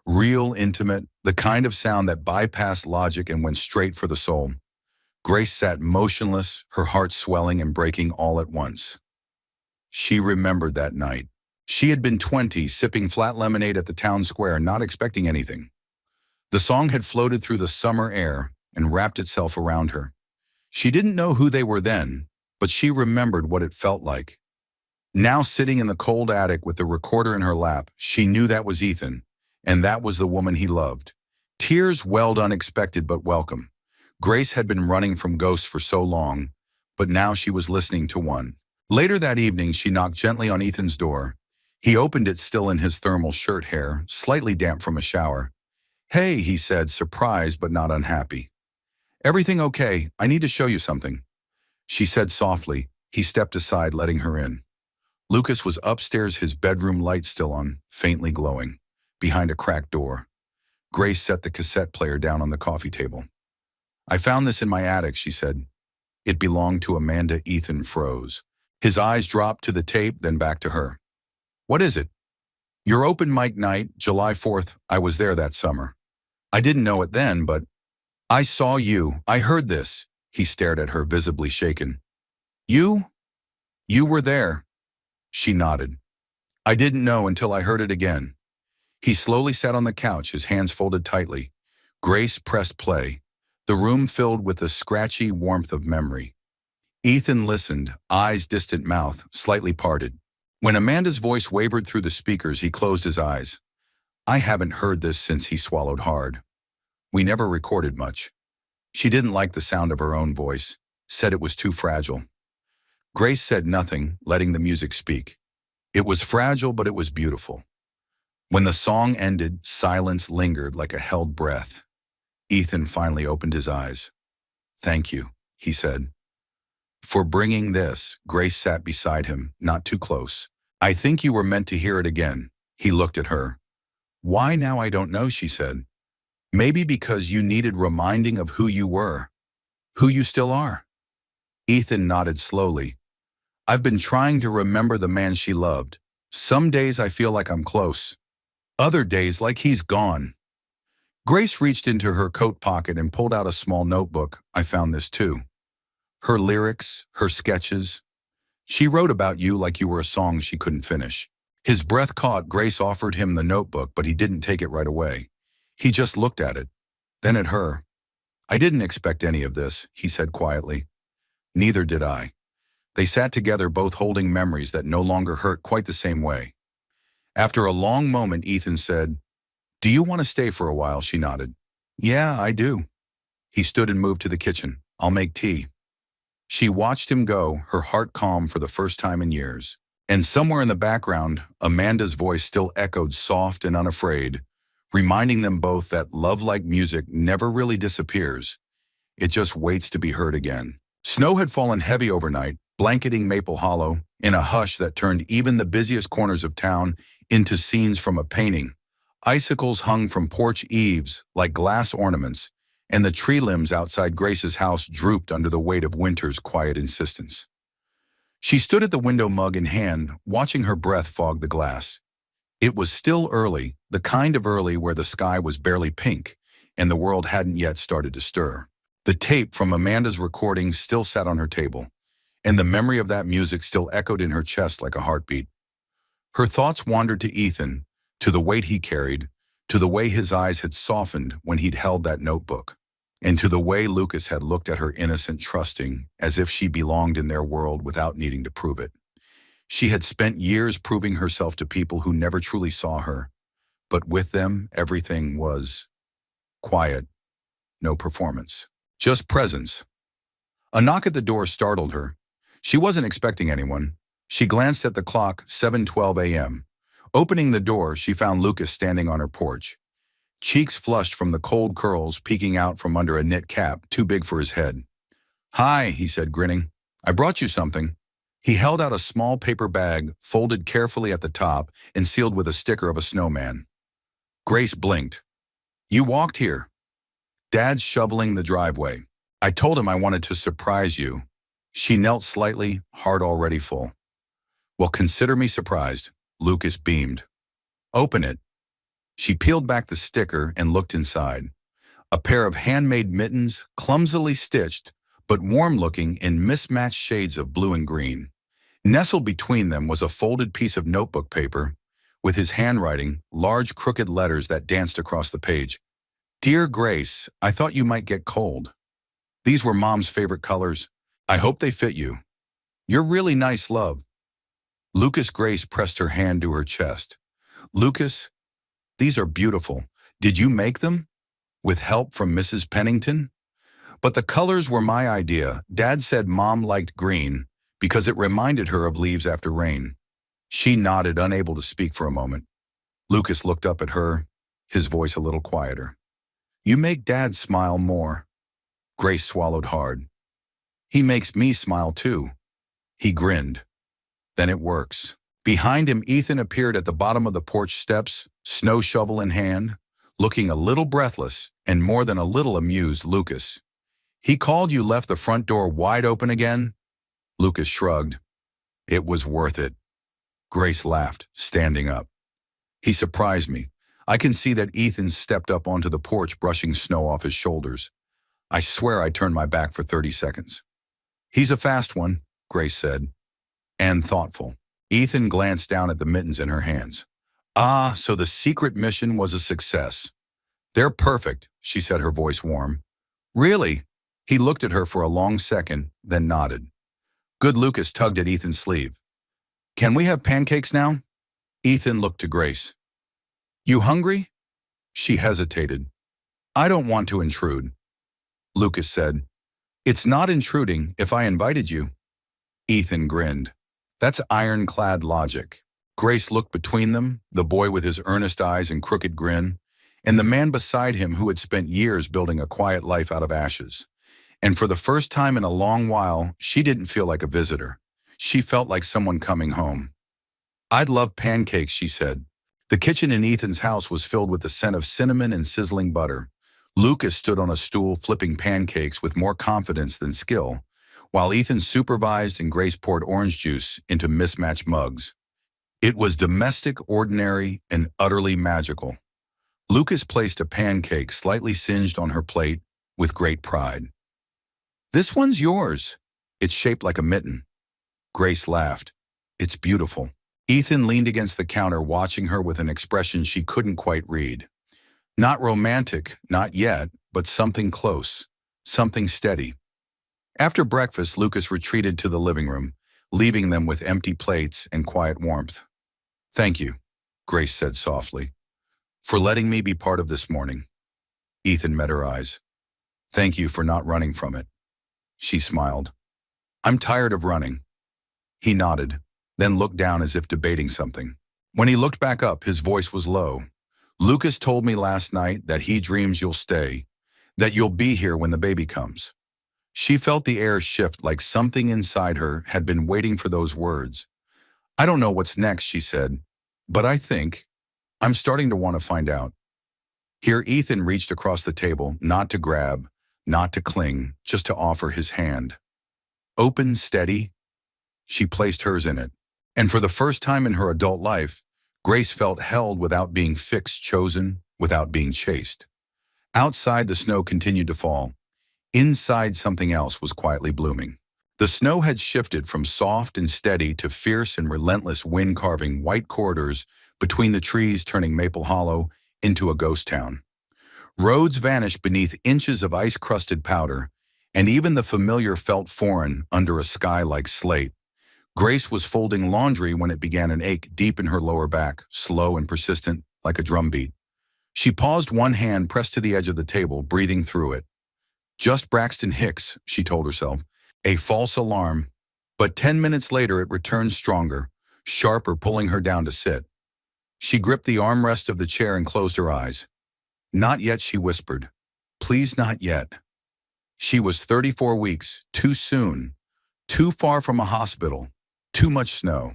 Real, intimate, the kind of sound that bypassed logic and went straight for the soul. Grace sat motionless, her heart swelling and breaking all at once. She remembered that night. She had been 20, sipping flat lemonade at the town square, not expecting anything. The song had floated through the summer air and wrapped itself around her. She didn't know who they were then, but she remembered what it felt like. Now sitting in the cold attic with the recorder in her lap, she knew that was Ethan, and that was the woman he loved. Tears welled unexpected but welcome. Grace had been running from ghosts for so long, but now she was listening to one. Later that evening, she knocked gently on Ethan's door. He opened it still in his thermal shirt hair, slightly damp from a shower. "Hey," he said, surprised but not unhappy. "Everything okay? I need to show you something." She said softly. He stepped aside, letting her in. Lucas was upstairs, his bedroom light still on, faintly glowing, behind a cracked door. Grace set the cassette player down on the coffee table. "I found this in my attic," she said. It belonged to Amanda. Ethan froze. His eyes dropped to the tape, then back to her. "What is it?" "Your open mic night, July 4th. I was there that summer. I didn't know it then, but I saw you. I heard this." He stared at her, visibly shaken. "You? You were there?" She nodded. "I didn't know until I heard it again." He slowly sat on the couch, his hands folded tightly. Grace pressed play. The room filled with the scratchy warmth of memory. Ethan listened, eyes distant, mouth slightly parted. When Amanda's voice wavered through the speakers, he closed his eyes. "I haven't heard this since." He swallowed hard. "We never recorded much." She didn't like the sound of her own voice, said it was too fragile. Grace said nothing, letting the music speak. It was fragile, but it was beautiful. When the song ended, silence lingered like a held breath. Ethan finally opened his eyes. "Thank you," he said. "For bringing this." Grace sat beside him, not too close. "I think you were meant to hear it again." He looked at her. "Why now? I don't know," she said. "Maybe because you needed reminding of who you were, who you still are." Ethan nodded slowly. "I've been trying to remember the man she loved. Some days I feel like I'm close. Other days like he's gone." Grace reached into her coat pocket and pulled out a small notebook. "I found this too. Her lyrics, her sketches. She wrote about you like you were a song she couldn't finish." His breath caught. Grace offered him the notebook, but he didn't take it right away. He just looked at it, then at her. "I didn't expect any of this," he said quietly. "Neither did I." They sat together, both holding memories that no longer hurt quite the same way. After a long moment, Ethan said, "Do you want to stay for a while?" She nodded. "Yeah, I do." He stood and moved to the kitchen. "I'll make tea." She watched him go, her heart calm for the first time in years. And somewhere in the background, Amanda's voice still echoed, soft and unafraid, reminding them both that love, like music, never really disappears. It just waits to be heard again. Snow had fallen heavy overnight, blanketing Maple Hollow in a hush that turned even the busiest corners of town into scenes from a painting. Icicles hung from porch eaves like glass ornaments, and the tree limbs outside Grace's house drooped under the weight of winter's quiet insistence. She stood at the window, mug in hand, watching her breath fog the glass. It was still early, the kind of early where the sky was barely pink, and the world hadn't yet started to stir. The tape from Amanda's recording still sat on her table, and the memory of that music still echoed in her chest like a heartbeat. Her thoughts wandered to Ethan, to the weight he carried, to the way his eyes had softened when he'd held that notebook, and to the way Lucas had looked at her, innocent, trusting, as if she belonged in their world without needing to prove it. She had spent years proving herself to people who never truly saw her, but with them, everything was quiet, no performance, just presence. A knock at the door startled her. She wasn't expecting anyone. She glanced at the clock, 7:12 a.m. Opening the door, she found Lucas standing on her porch, cheeks flushed from the cold curls peeking out from under a knit cap too big for his head. "Hi," he said, grinning. "I brought you something." He held out a small paper bag, folded carefully at the top and sealed with a sticker of a snowman. Grace blinked. "You walked here." "Dad's shoveling the driveway. I told him I wanted to surprise you." She knelt slightly, heart already full. "Well, consider me surprised." Lucas beamed. "Open it." She peeled back the sticker and looked inside. A pair of handmade mittens, clumsily stitched, but warm-looking in mismatched shades of blue and green. Nestled between them was a folded piece of notebook paper, with his handwriting, large crooked letters that danced across the page. "Dear Grace, I thought you might get cold. These were Mom's favorite colors. I hope they fit you." You're really nice, love. Lucas Grace pressed her hand to her chest. Lucas, these are beautiful. Did you make them? With help from Mrs. Pennington? But the colors were my idea. Dad said Mom liked green because it reminded her of leaves after rain. She nodded, unable to speak for a moment. Lucas looked up at her, his voice a little quieter. You make Dad smile more. Grace swallowed hard. He makes me smile too. He grinned. Then it works. Behind him, Ethan appeared at the bottom of the porch steps, snow shovel in hand, looking a little breathless and more than a little amused. Lucas. He called you left the front door wide open again? Lucas shrugged. It was worth it. Grace laughed, standing up. He surprised me. I can see that Ethan stepped up onto the porch, brushing snow off his shoulders. I swear I turned my back for 30 seconds. He's a fast one, Grace said, and thoughtful. Ethan glanced down at the mittens in her hands. Ah, so the secret mission was a success. They're perfect, she said, her voice warm. Really? He looked at her for a long second, then nodded. Good. Lucas tugged at Ethan's sleeve. Can we have pancakes now? Ethan looked to Grace. You hungry? She hesitated. I don't want to intrude. Lucas said. It's not intruding if I invited you. Ethan grinned. That's ironclad logic. Grace looked between them, the boy with his earnest eyes and crooked grin, and the man beside him who had spent years building a quiet life out of ashes. And for the first time in a long while, she didn't feel like a visitor. She felt like someone coming home. I'd love pancakes, she said. The kitchen in Ethan's house was filled with the scent of cinnamon and sizzling butter. Lucas stood on a stool flipping pancakes with more confidence than skill, while Ethan supervised and Grace poured orange juice into mismatched mugs. It was domestic, ordinary, and utterly magical. Lucas placed a pancake slightly singed on her plate with great pride. This one's yours. It's shaped like a mitten. Grace laughed. It's beautiful. Ethan leaned against the counter, watching her with an expression she couldn't quite read. Not romantic, not yet, but something close, something steady. After breakfast, Lucas retreated to the living room, leaving them with empty plates and quiet warmth. Thank you, Grace said softly, for letting me be part of this morning. Ethan met her eyes. Thank you for not running from it. She smiled. I'm tired of running. He nodded, then looked down as if debating something. When he looked back up, his voice was low. Lucas told me last night that he dreams you'll stay, that you'll be here when the baby comes. She felt the air shift, like something inside her had been waiting for those words. I don't know what's next, she said, but I think I'm starting to want to find out. Here Ethan reached across the table, not to grab, not to cling, just to offer his hand. Open, steady. She placed hers in it. And for the first time in her adult life, Grace felt held without being fixed, chosen, without being chased. Outside, the snow continued to fall. Inside, something else was quietly blooming. The snow had shifted from soft and steady to fierce and relentless, wind carving white corridors between the trees, turning Maple Hollow into a ghost town. Roads vanished beneath inches of ice-crusted powder, and even the familiar felt foreign under a sky like slate. Grace was folding laundry when it began an ache deep in her lower back, slow and persistent, like a drumbeat. She paused, one hand pressed to the edge of the table, breathing through it. Just Braxton Hicks, she told herself. A false alarm. But 10 minutes later it returned stronger, sharper, pulling her down to sit. She gripped the armrest of the chair and closed her eyes. Not yet, she whispered. Please, not yet. She was 34 weeks, too soon, too far from a hospital, too much snow.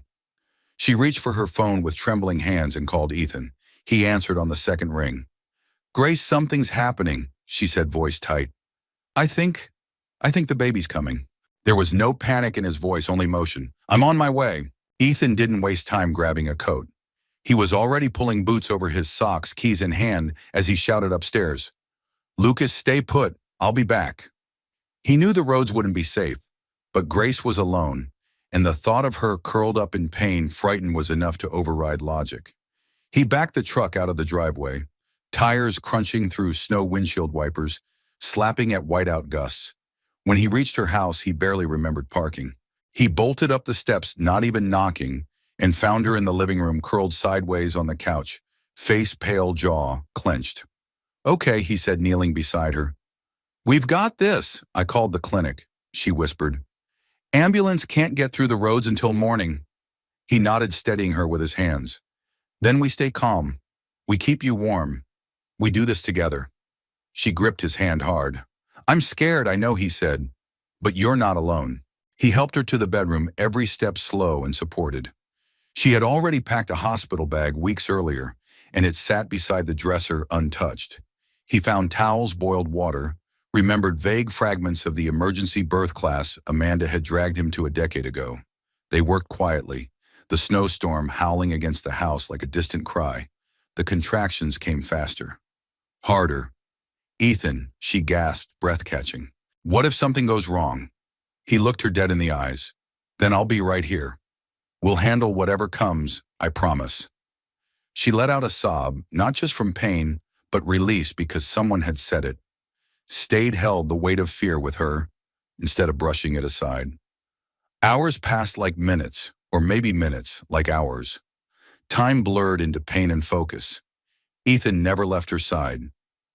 She reached for her phone with trembling hands and called Ethan. He answered on the second ring. Grace, something's happening, she said, voice tight. I think the baby's coming. There was no panic in his voice, only motion. I'm on my way. Ethan didn't waste time grabbing a coat. He was already pulling boots over his socks, keys in hand, as he shouted upstairs. Lucas, stay put. I'll be back. He knew the roads wouldn't be safe, but Grace was alone, and the thought of her curled up in pain, frightened, was enough to override logic. He backed the truck out of the driveway, tires crunching through snow windshield wipers, slapping at whiteout gusts. When he reached her house, he barely remembered parking. He bolted up the steps, not even knocking, and found her in the living room curled sideways on the couch, face pale, jaw clenched. "Okay," he said, kneeling beside her. "We've got this." "I called the clinic," she whispered. "Ambulance can't get through the roads until morning." He nodded, steadying her with his hands. "Then we stay calm. We keep you warm. We do this together." She gripped his hand hard. "I'm scared, I know," he said, "but you're not alone." He helped her to the bedroom, every step slow and supported. She had already packed a hospital bag weeks earlier, and it sat beside the dresser untouched. He found towels, boiled water, remembered vague fragments of the emergency birth class Amanda had dragged him to a decade ago. They worked quietly, the snowstorm howling against the house like a distant cry. The contractions came faster. Harder. "Ethan," she gasped, breath-catching. "What if something goes wrong?" He looked her dead in the eyes. "Then I'll be right here. We'll handle whatever comes, I promise." She let out a sob, not just from pain, but release because someone had said it. Stayed held the weight of fear with her, instead of brushing it aside. Hours passed like minutes, or maybe minutes like hours. Time blurred into pain and focus. Ethan never left her side.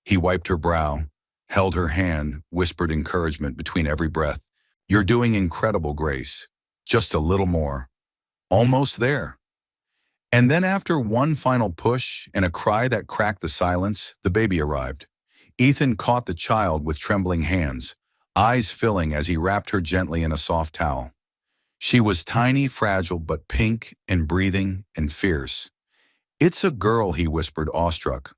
He wiped her brow, held her hand, whispered encouragement between every breath. "You're doing incredible, Grace. Just a little more. Almost there." And then after one final push and a cry that cracked the silence, the baby arrived. Ethan caught the child with trembling hands, eyes filling as he wrapped her gently in a soft towel. She was tiny, fragile, but pink and breathing and fierce. "It's a girl," he whispered, awestruck.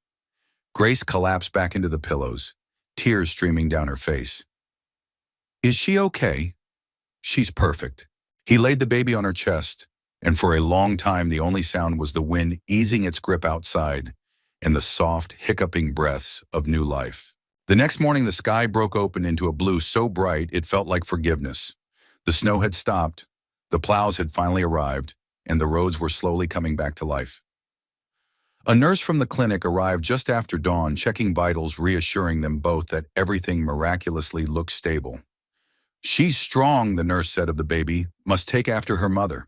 Grace collapsed back into the pillows, tears streaming down her face. "Is she okay?" "She's perfect." He laid the baby on her chest, and for a long time the only sound was the wind easing its grip outside and the soft, hiccuping breaths of new life. The next morning the sky broke open into a blue so bright it felt like forgiveness. The snow had stopped, the plows had finally arrived, and the roads were slowly coming back to life. A nurse from the clinic arrived just after dawn, checking vitals, reassuring them both that everything miraculously looked stable. "She's strong," the nurse said of the baby, "must take after her mother."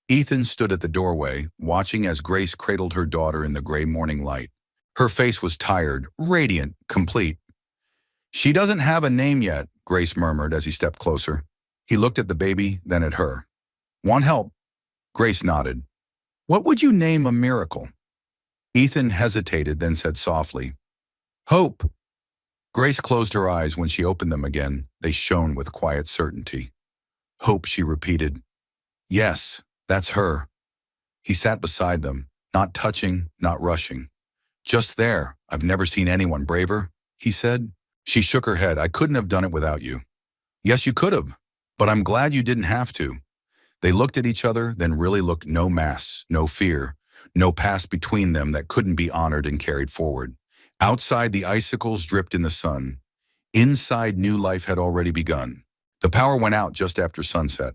Ethan stood at the doorway, watching as Grace cradled her daughter in the gray morning light. Her face was tired, radiant, complete. "She doesn't have a name yet," Grace murmured as he stepped closer. He looked at the baby, then at her. "Want help?" Grace nodded. "What would you name a miracle?" Ethan hesitated, then said softly, "Hope." Grace closed her eyes. When she opened them again, they shone with quiet certainty. "Hope," she repeated. "Yes, that's her." He sat beside them, not touching, not rushing. "Just there. I've never seen anyone braver," he said. She shook her head. "I couldn't have done it without you." "Yes, you could have, but I'm glad you didn't have to." They looked at each other, then really looked. No masks, no fear, no past between them that couldn't be honored and carried forward. Outside, the icicles dripped in the sun. Inside, new life had already begun. The power went out just after sunset.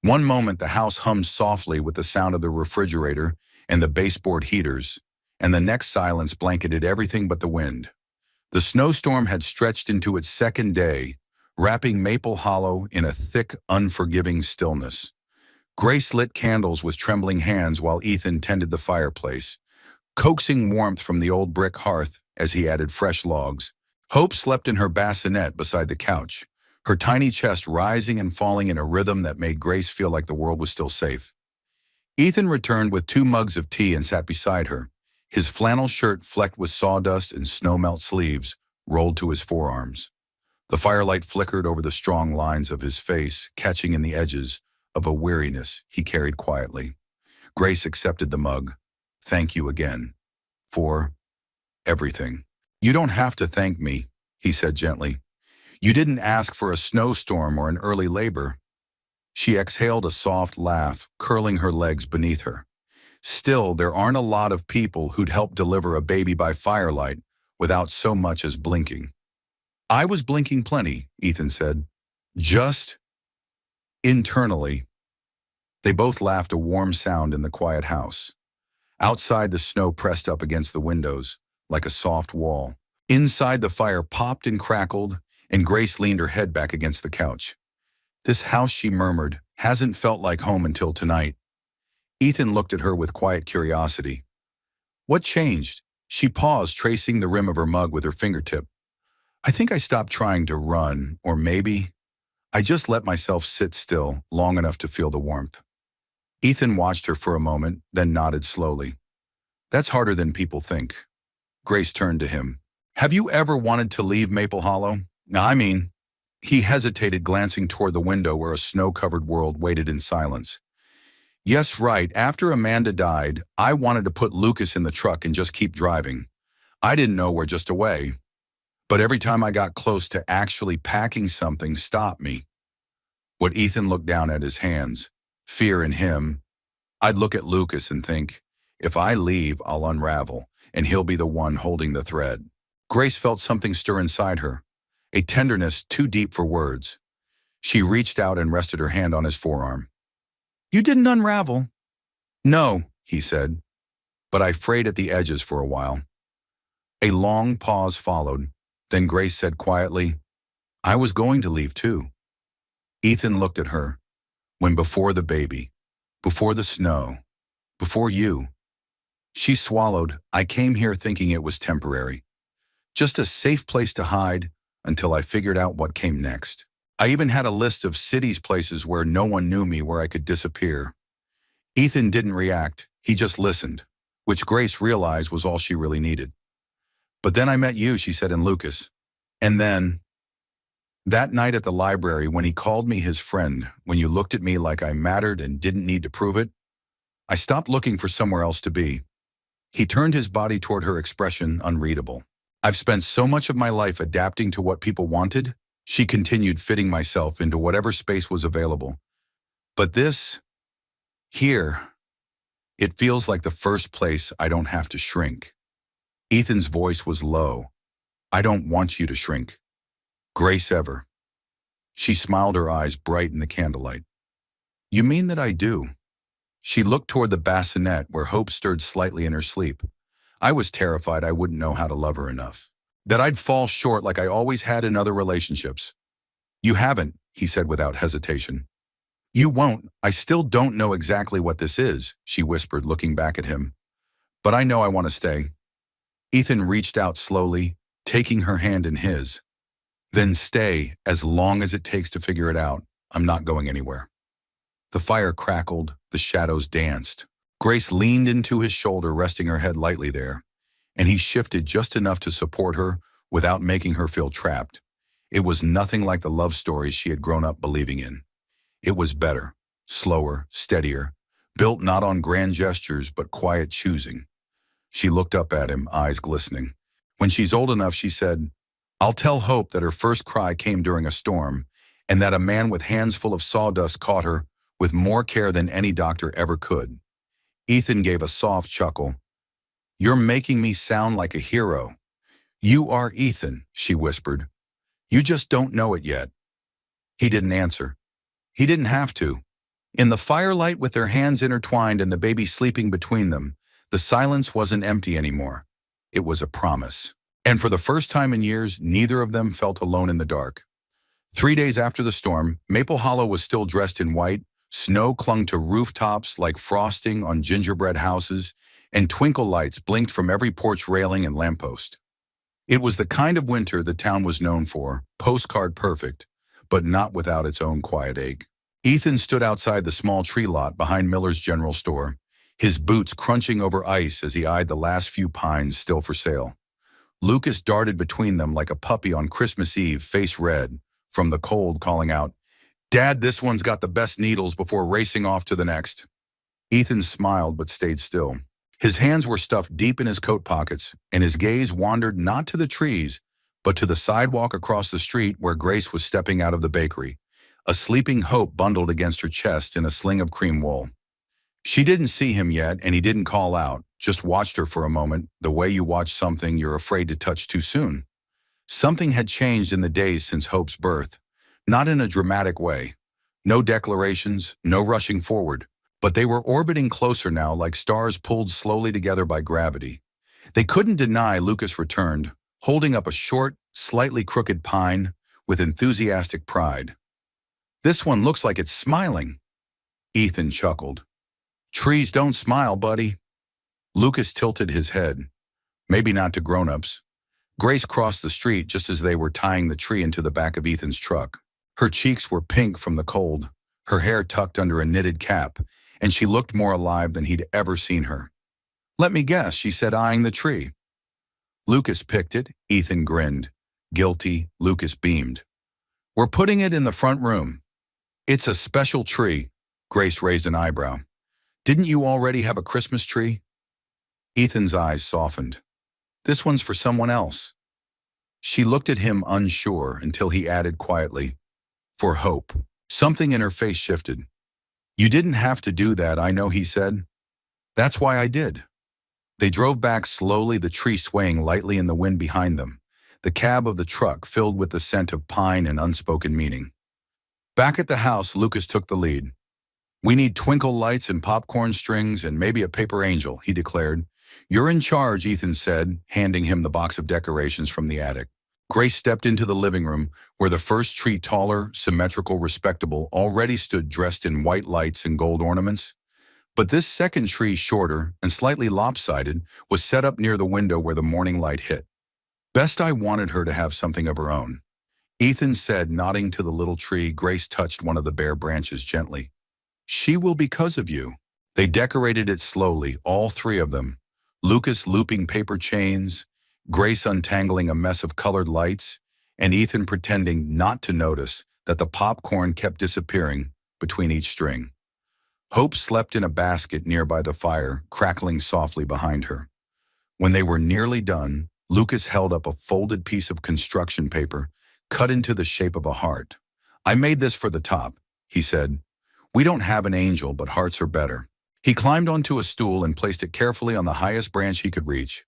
One moment, the house hummed softly with the sound of the refrigerator and the baseboard heaters, and the next silence blanketed everything but the wind. The snowstorm had stretched into its second day, wrapping Maple Hollow in a thick, unforgiving stillness. Grace lit candles with trembling hands while Ethan tended the fireplace, coaxing warmth from the old brick hearth as he added fresh logs. Hope slept in her bassinet beside the couch, her tiny chest rising and falling in a rhythm that made Grace feel like the world was still safe. Ethan returned with 2 mugs of tea and sat beside her, his flannel shirt flecked with sawdust and snowmelt sleeves rolled to his forearms. The firelight flickered over the strong lines of his face, catching in the edges of a weariness he carried quietly. Grace accepted the mug. "Thank you again. For everything." "You don't have to thank me," he said gently. "You didn't ask for a snowstorm or an early labor." She exhaled a soft laugh, curling her legs beneath her. "Still, there aren't a lot of people who'd help deliver a baby by firelight without so much as blinking." "I was blinking plenty," Ethan said. "Just internally." They both laughed, a warm sound in the quiet house. Outside, the snow pressed up against the windows like a soft wall. Inside, the fire popped and crackled, and Grace leaned her head back against the couch. This house, she murmured, hasn't felt like home until tonight. Ethan looked at her with quiet curiosity. What changed? She paused, tracing the rim of her mug with her fingertip. I think I stopped trying to run, or maybe I just let myself sit still long enough to feel the warmth. Ethan watched her for a moment, then nodded slowly. That's harder than people think. Grace turned to him. Have you ever wanted to leave Maple Hollow? I mean, he hesitated, glancing toward the window where a snow-covered world waited in silence. Yes, right. After Amanda died, I wanted to put Lucas in the truck and just keep driving. I didn't know we're just away. But every time I got close to actually packing something stopped me. What Ethan looked down at his hands, fear in him. I'd look at Lucas and think, if I leave, I'll unravel, and he'll be the one holding the thread. Grace felt something stir inside her, a tenderness too deep for words. She reached out and rested her hand on his forearm. You didn't unravel. No, he said, but I frayed at the edges for a while. A long pause followed. Then Grace said quietly, I was going to leave too. Ethan looked at her. When before the baby, before the snow, before you. She swallowed. I came here thinking it was temporary. Just a safe place to hide until I figured out what came next. I even had a list of cities, places where no one knew me, where I could disappear. Ethan didn't react. He just listened, which Grace realized was all she really needed. But then I met you, she said, and Lucas. And then, that night at the library when he called me his friend, when you looked at me like I mattered and didn't need to prove it, I stopped looking for somewhere else to be. He turned his body toward her, expression unreadable. I've spent so much of my life adapting to what people wanted, she continued, fitting myself into whatever space was available. But this, here, it feels like the first place I don't have to shrink. Ethan's voice was low. I don't want you to shrink. Grace ever. She smiled, her eyes bright in the candlelight. You mean that I do? She looked toward the bassinet where hope stirred slightly in her sleep. I was terrified I wouldn't know how to love her enough. That I'd fall short like I always had in other relationships. You haven't, he said without hesitation. You won't. I still don't know exactly what this is, she whispered, looking back at him. But I know I want to stay. Ethan reached out slowly, taking her hand in his. Then stay as long as it takes to figure it out. I'm not going anywhere. The fire crackled, the shadows danced. Grace leaned into his shoulder, resting her head lightly there, and he shifted just enough to support her without making her feel trapped. It was nothing like the love stories she had grown up believing in. It was better, slower, steadier, built not on grand gestures but quiet choosing. She looked up at him, eyes glistening. When she's old enough, she said, I'll tell Hope that her first cry came during a storm and that a man with hands full of sawdust caught her with more care than any doctor ever could. Ethan gave a soft chuckle. You're making me sound like a hero. You are Ethan, she whispered. You just don't know it yet. He didn't answer. He didn't have to. In the firelight, with their hands intertwined and the baby sleeping between them, the silence wasn't empty anymore. It was a promise. And for the first time in years, neither of them felt alone in the dark. 3 days after the storm, Maple Hollow was still dressed in white. Snow clung to rooftops like frosting on gingerbread houses, and twinkle lights blinked from every porch railing and lamppost. It was the kind of winter the town was known for, postcard perfect, but not without its own quiet ache. Ethan stood outside the small tree lot behind Miller's General Store, his boots crunching over ice as he eyed the last few pines still for sale. Lucas darted between them like a puppy on Christmas Eve, face red from the cold, calling out, Dad, this one's got the best needles, before racing off to the next. Ethan smiled but stayed still. His hands were stuffed deep in his coat pockets, and his gaze wandered not to the trees, but to the sidewalk across the street where Grace was stepping out of the bakery, a sleeping Hope bundled against her chest in a sling of cream wool. She didn't see him yet, and he didn't call out, just watched her for a moment, the way you watch something you're afraid to touch too soon. Something had changed in the days since Hope's birth, not in a dramatic way. No declarations, no rushing forward, but they were orbiting closer now, like stars pulled slowly together by gravity. They couldn't deny Lucas returned, holding up a short, slightly crooked pine with enthusiastic pride. This one looks like it's smiling. Ethan chuckled. Trees don't smile, buddy. Lucas tilted his head. Maybe not to grown-ups. Grace crossed the street just as they were tying the tree into the back of Ethan's truck. Her cheeks were pink from the cold, her hair tucked under a knitted cap, and she looked more alive than he'd ever seen her. Let me guess, she said, eyeing the tree. Lucas picked it. Ethan grinned. Guilty, Lucas beamed. We're putting it in the front room. It's a special tree. Grace raised an eyebrow. Didn't you already have a Christmas tree? Ethan's eyes softened. This one's for someone else. She looked at him unsure until he added quietly, for Hope. Something in her face shifted. You didn't have to do that, I know, he said. That's why I did. They drove back slowly, the tree swaying lightly in the wind behind them, the cab of the truck filled with the scent of pine and unspoken meaning. Back at the house, Lucas took the lead. We need twinkle lights and popcorn strings and maybe a paper angel, he declared. You're in charge, Ethan said, handing him the box of decorations from the attic. Grace stepped into the living room, where the first tree, taller, symmetrical, respectable, already stood dressed in white lights and gold ornaments. But this second tree, shorter and slightly lopsided, was set up near the window where the morning light hit. Best I wanted her to have something of her own, Ethan said, nodding to the little tree. Grace touched one of the bare branches gently. She will because of you. They decorated it slowly, all three of them. Lucas looping paper chains, Grace untangling a mess of colored lights, and Ethan pretending not to notice that the popcorn kept disappearing between each string. Hope slept in a basket nearby the fire, crackling softly behind her. When they were nearly done, Lucas held up a folded piece of construction paper, cut into the shape of a heart. I made this for the top, he said. We don't have an angel, but hearts are better. He climbed onto a stool and placed it carefully on the highest branch he could reach.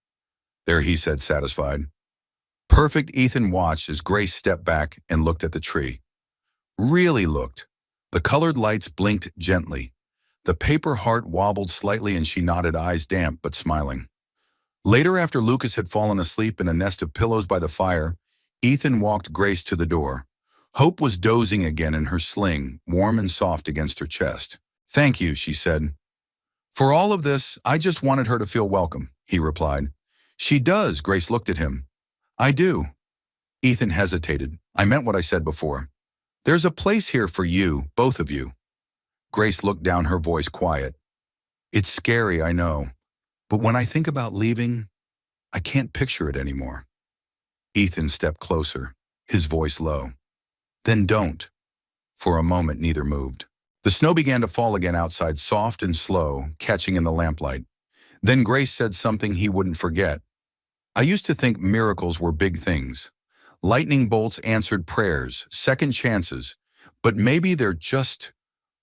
There, he said, satisfied. Perfect, Ethan watched as Grace stepped back and looked at the tree. Really looked. The colored lights blinked gently. The paper heart wobbled slightly and she nodded, eyes damp but smiling. Later, after Lucas had fallen asleep in a nest of pillows by the fire, Ethan walked Grace to the door. Hope was dozing again in her sling, warm and soft against her chest. Thank you, she said. For all of this, I just wanted her to feel welcome, he replied. She does, Grace looked at him. I do. Ethan hesitated. I meant what I said before. There's a place here for you, both of you. Grace looked down, her voice quiet. It's scary, I know, but when I think about leaving, I can't picture it anymore. Ethan stepped closer, his voice low. Then don't. For a moment, neither moved. The snow began to fall again outside, soft and slow, catching in the lamplight. Then Grace said something he wouldn't forget. I used to think miracles were big things. Lightning bolts answered prayers, second chances, but maybe they're just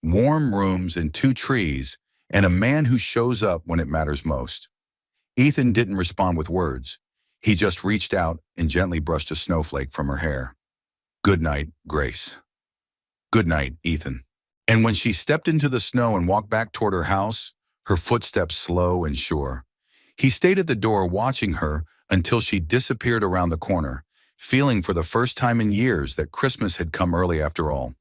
warm rooms and two trees and a man who shows up when it matters most. Ethan didn't respond with words. He just reached out and gently brushed a snowflake from her hair. Good night, Grace. Good night, Ethan. And when she stepped into the snow and walked back toward her house, her footsteps slow and sure. He stayed at the door watching her until she disappeared around the corner, feeling for the first time in years that Christmas had come early after all.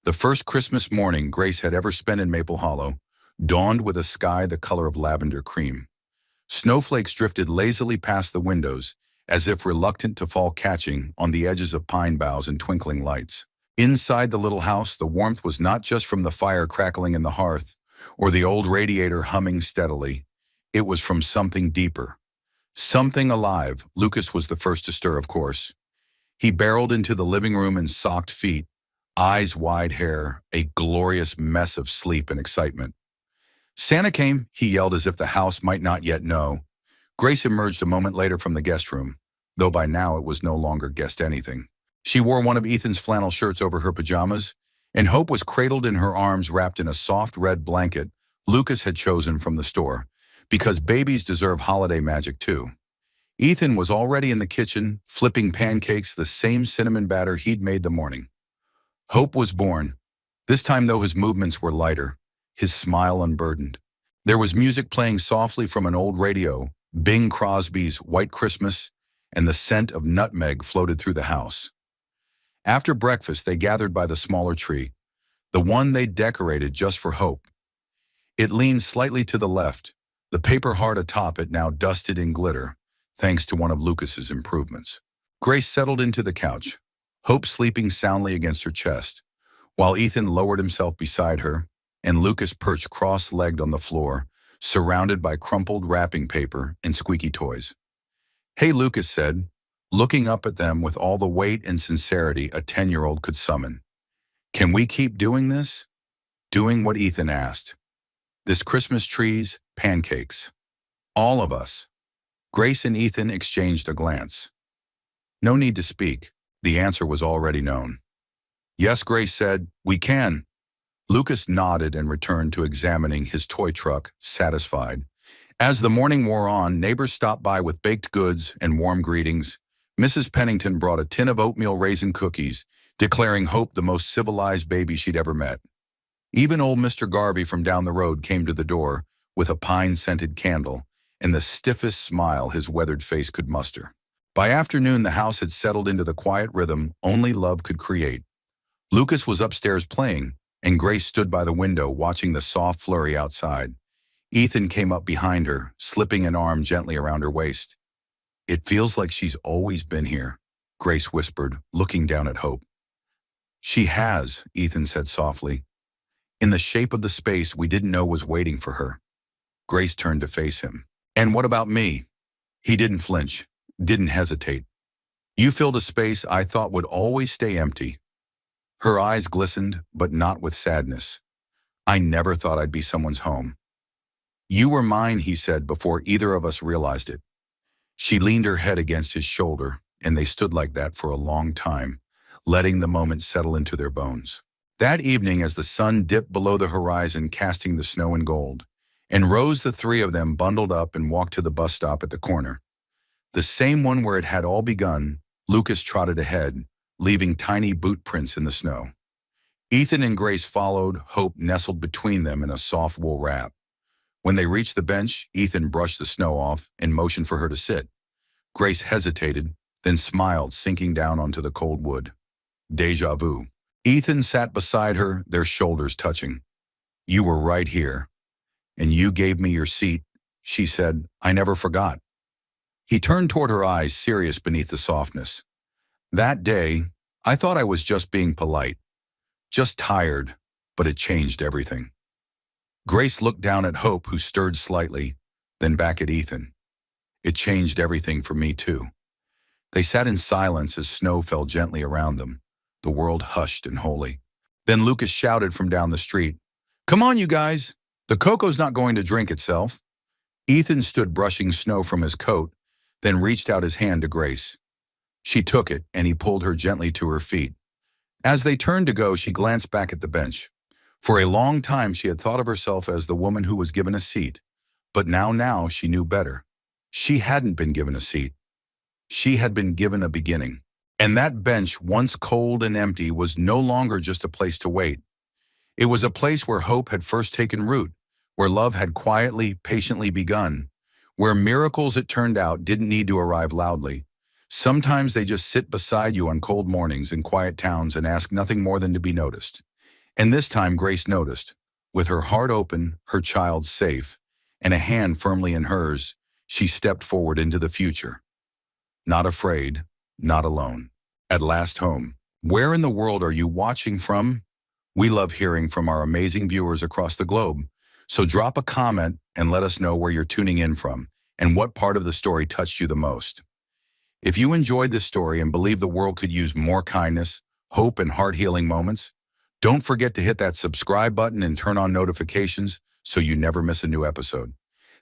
The first Christmas morning Grace had ever spent in Maple Hollow dawned with a sky the color of lavender cream. Snowflakes drifted lazily past the windows, as if reluctant to fall, catching on the edges of pine boughs and twinkling lights. Inside the little house, the warmth was not just from the fire crackling in the hearth or the old radiator humming steadily. It was from something deeper. Something alive. Lucas was the first to stir, of course. He barreled into the living room in socked feet, eyes wide, hair a glorious mess of sleep and excitement. Santa came, he yelled as if the house might not yet know. Grace emerged a moment later from the guest room, though by now it was no longer guest anything. She wore one of Ethan's flannel shirts over her pajamas, and Hope was cradled in her arms wrapped in a soft red blanket Lucas had chosen from the store, because babies deserve holiday magic too. Ethan was already in the kitchen, flipping pancakes, the same cinnamon batter he'd made the morning. Hope was born. This time, though, his movements were lighter, his smile unburdened. There was music playing softly from an old radio, Bing Crosby's White Christmas, and the scent of nutmeg floated through the house. After breakfast, they gathered by the smaller tree, the one they decorated just for hope. It leaned slightly to the left, the paper heart atop it now dusted in glitter, thanks to one of Lucas's improvements. Grace settled into the couch, Hope sleeping soundly against her chest, while Ethan lowered himself beside her, and Lucas perched cross-legged on the floor, surrounded by crumpled wrapping paper and squeaky toys. "Hey," Lucas said, looking up at them with all the weight and sincerity a 10-year-old could summon. "Can we keep doing this?" Doing what Ethan asked. This Christmas trees, pancakes. All of us. Grace and Ethan exchanged a glance. No need to speak. The answer was already known. "Yes," Grace said, "we can." Lucas nodded and returned to examining his toy truck, satisfied. As the morning wore on, neighbors stopped by with baked goods and warm greetings. Mrs. Pennington brought a tin of oatmeal raisin cookies, declaring Hope the most civilized baby she'd ever met. Even old Mr. Garvey from down the road came to the door with a pine-scented candle and the stiffest smile his weathered face could muster. By afternoon, the house had settled into the quiet rhythm only love could create. Lucas was upstairs playing, and Grace stood by the window watching the soft flurry outside. Ethan came up behind her, slipping an arm gently around her waist. "It feels like she's always been here," Grace whispered, looking down at Hope. "She has," Ethan said softly, "in the shape of the space we didn't know was waiting for her." Grace turned to face him. "And what about me?" He didn't flinch, didn't hesitate. "You filled a space I thought would always stay empty." Her eyes glistened, but not with sadness. "I never thought I'd be someone's home." "You were mine," he said before either of us realized it. She leaned her head against his shoulder, and they stood like that for a long time, letting the moment settle into their bones. That evening, as the sun dipped below the horizon, casting the snow in gold, and rose, the three of them bundled up and walked to the bus stop at the corner. The same one where it had all begun. Lucas trotted ahead, leaving tiny boot prints in the snow. Ethan and Grace followed, Hope nestled between them in a soft wool wrap. When they reached the bench, Ethan brushed the snow off and motioned for her to sit. Grace hesitated, then smiled, sinking down onto the cold wood. Deja vu. Ethan sat beside her, their shoulders touching. "You were right here. And you gave me your seat," she said. "I never forgot." He turned toward her, eyes serious beneath the softness. "That day, I thought I was just being polite. Just tired, but it changed everything." Grace looked down at Hope, who stirred slightly, then back at Ethan. "It changed everything for me, too." They sat in silence as snow fell gently around them, the world hushed and holy. Then Lucas shouted from down the street, "Come on, you guys! The cocoa's not going to drink itself." Ethan stood brushing snow from his coat, then reached out his hand to Grace. She took it, and he pulled her gently to her feet. As they turned to go, she glanced back at the bench. For a long time, she had thought of herself as the woman who was given a seat. But now she knew better. She hadn't been given a seat. She had been given a beginning. And that bench, once cold and empty, was no longer just a place to wait. It was a place where hope had first taken root, where love had quietly, patiently begun, where miracles, it turned out, didn't need to arrive loudly. Sometimes they just sit beside you on cold mornings in quiet towns and ask nothing more than to be noticed. And this time Grace noticed. With her heart open, her child safe, and a hand firmly in hers, she stepped forward into the future. Not afraid, not alone. At last home. Where in the world are you watching from? We love hearing from our amazing viewers across the globe. So drop a comment and let us know where you're tuning in from and what part of the story touched you the most. If you enjoyed this story and believe the world could use more kindness, hope, and heart-healing moments, don't forget to hit that subscribe button and turn on notifications so you never miss a new episode.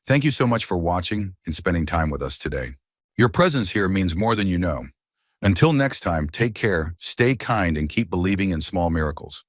Thank you so much for watching and spending time with us today. Your presence here means more than you know. Until next time, take care, stay kind, and keep believing in small miracles.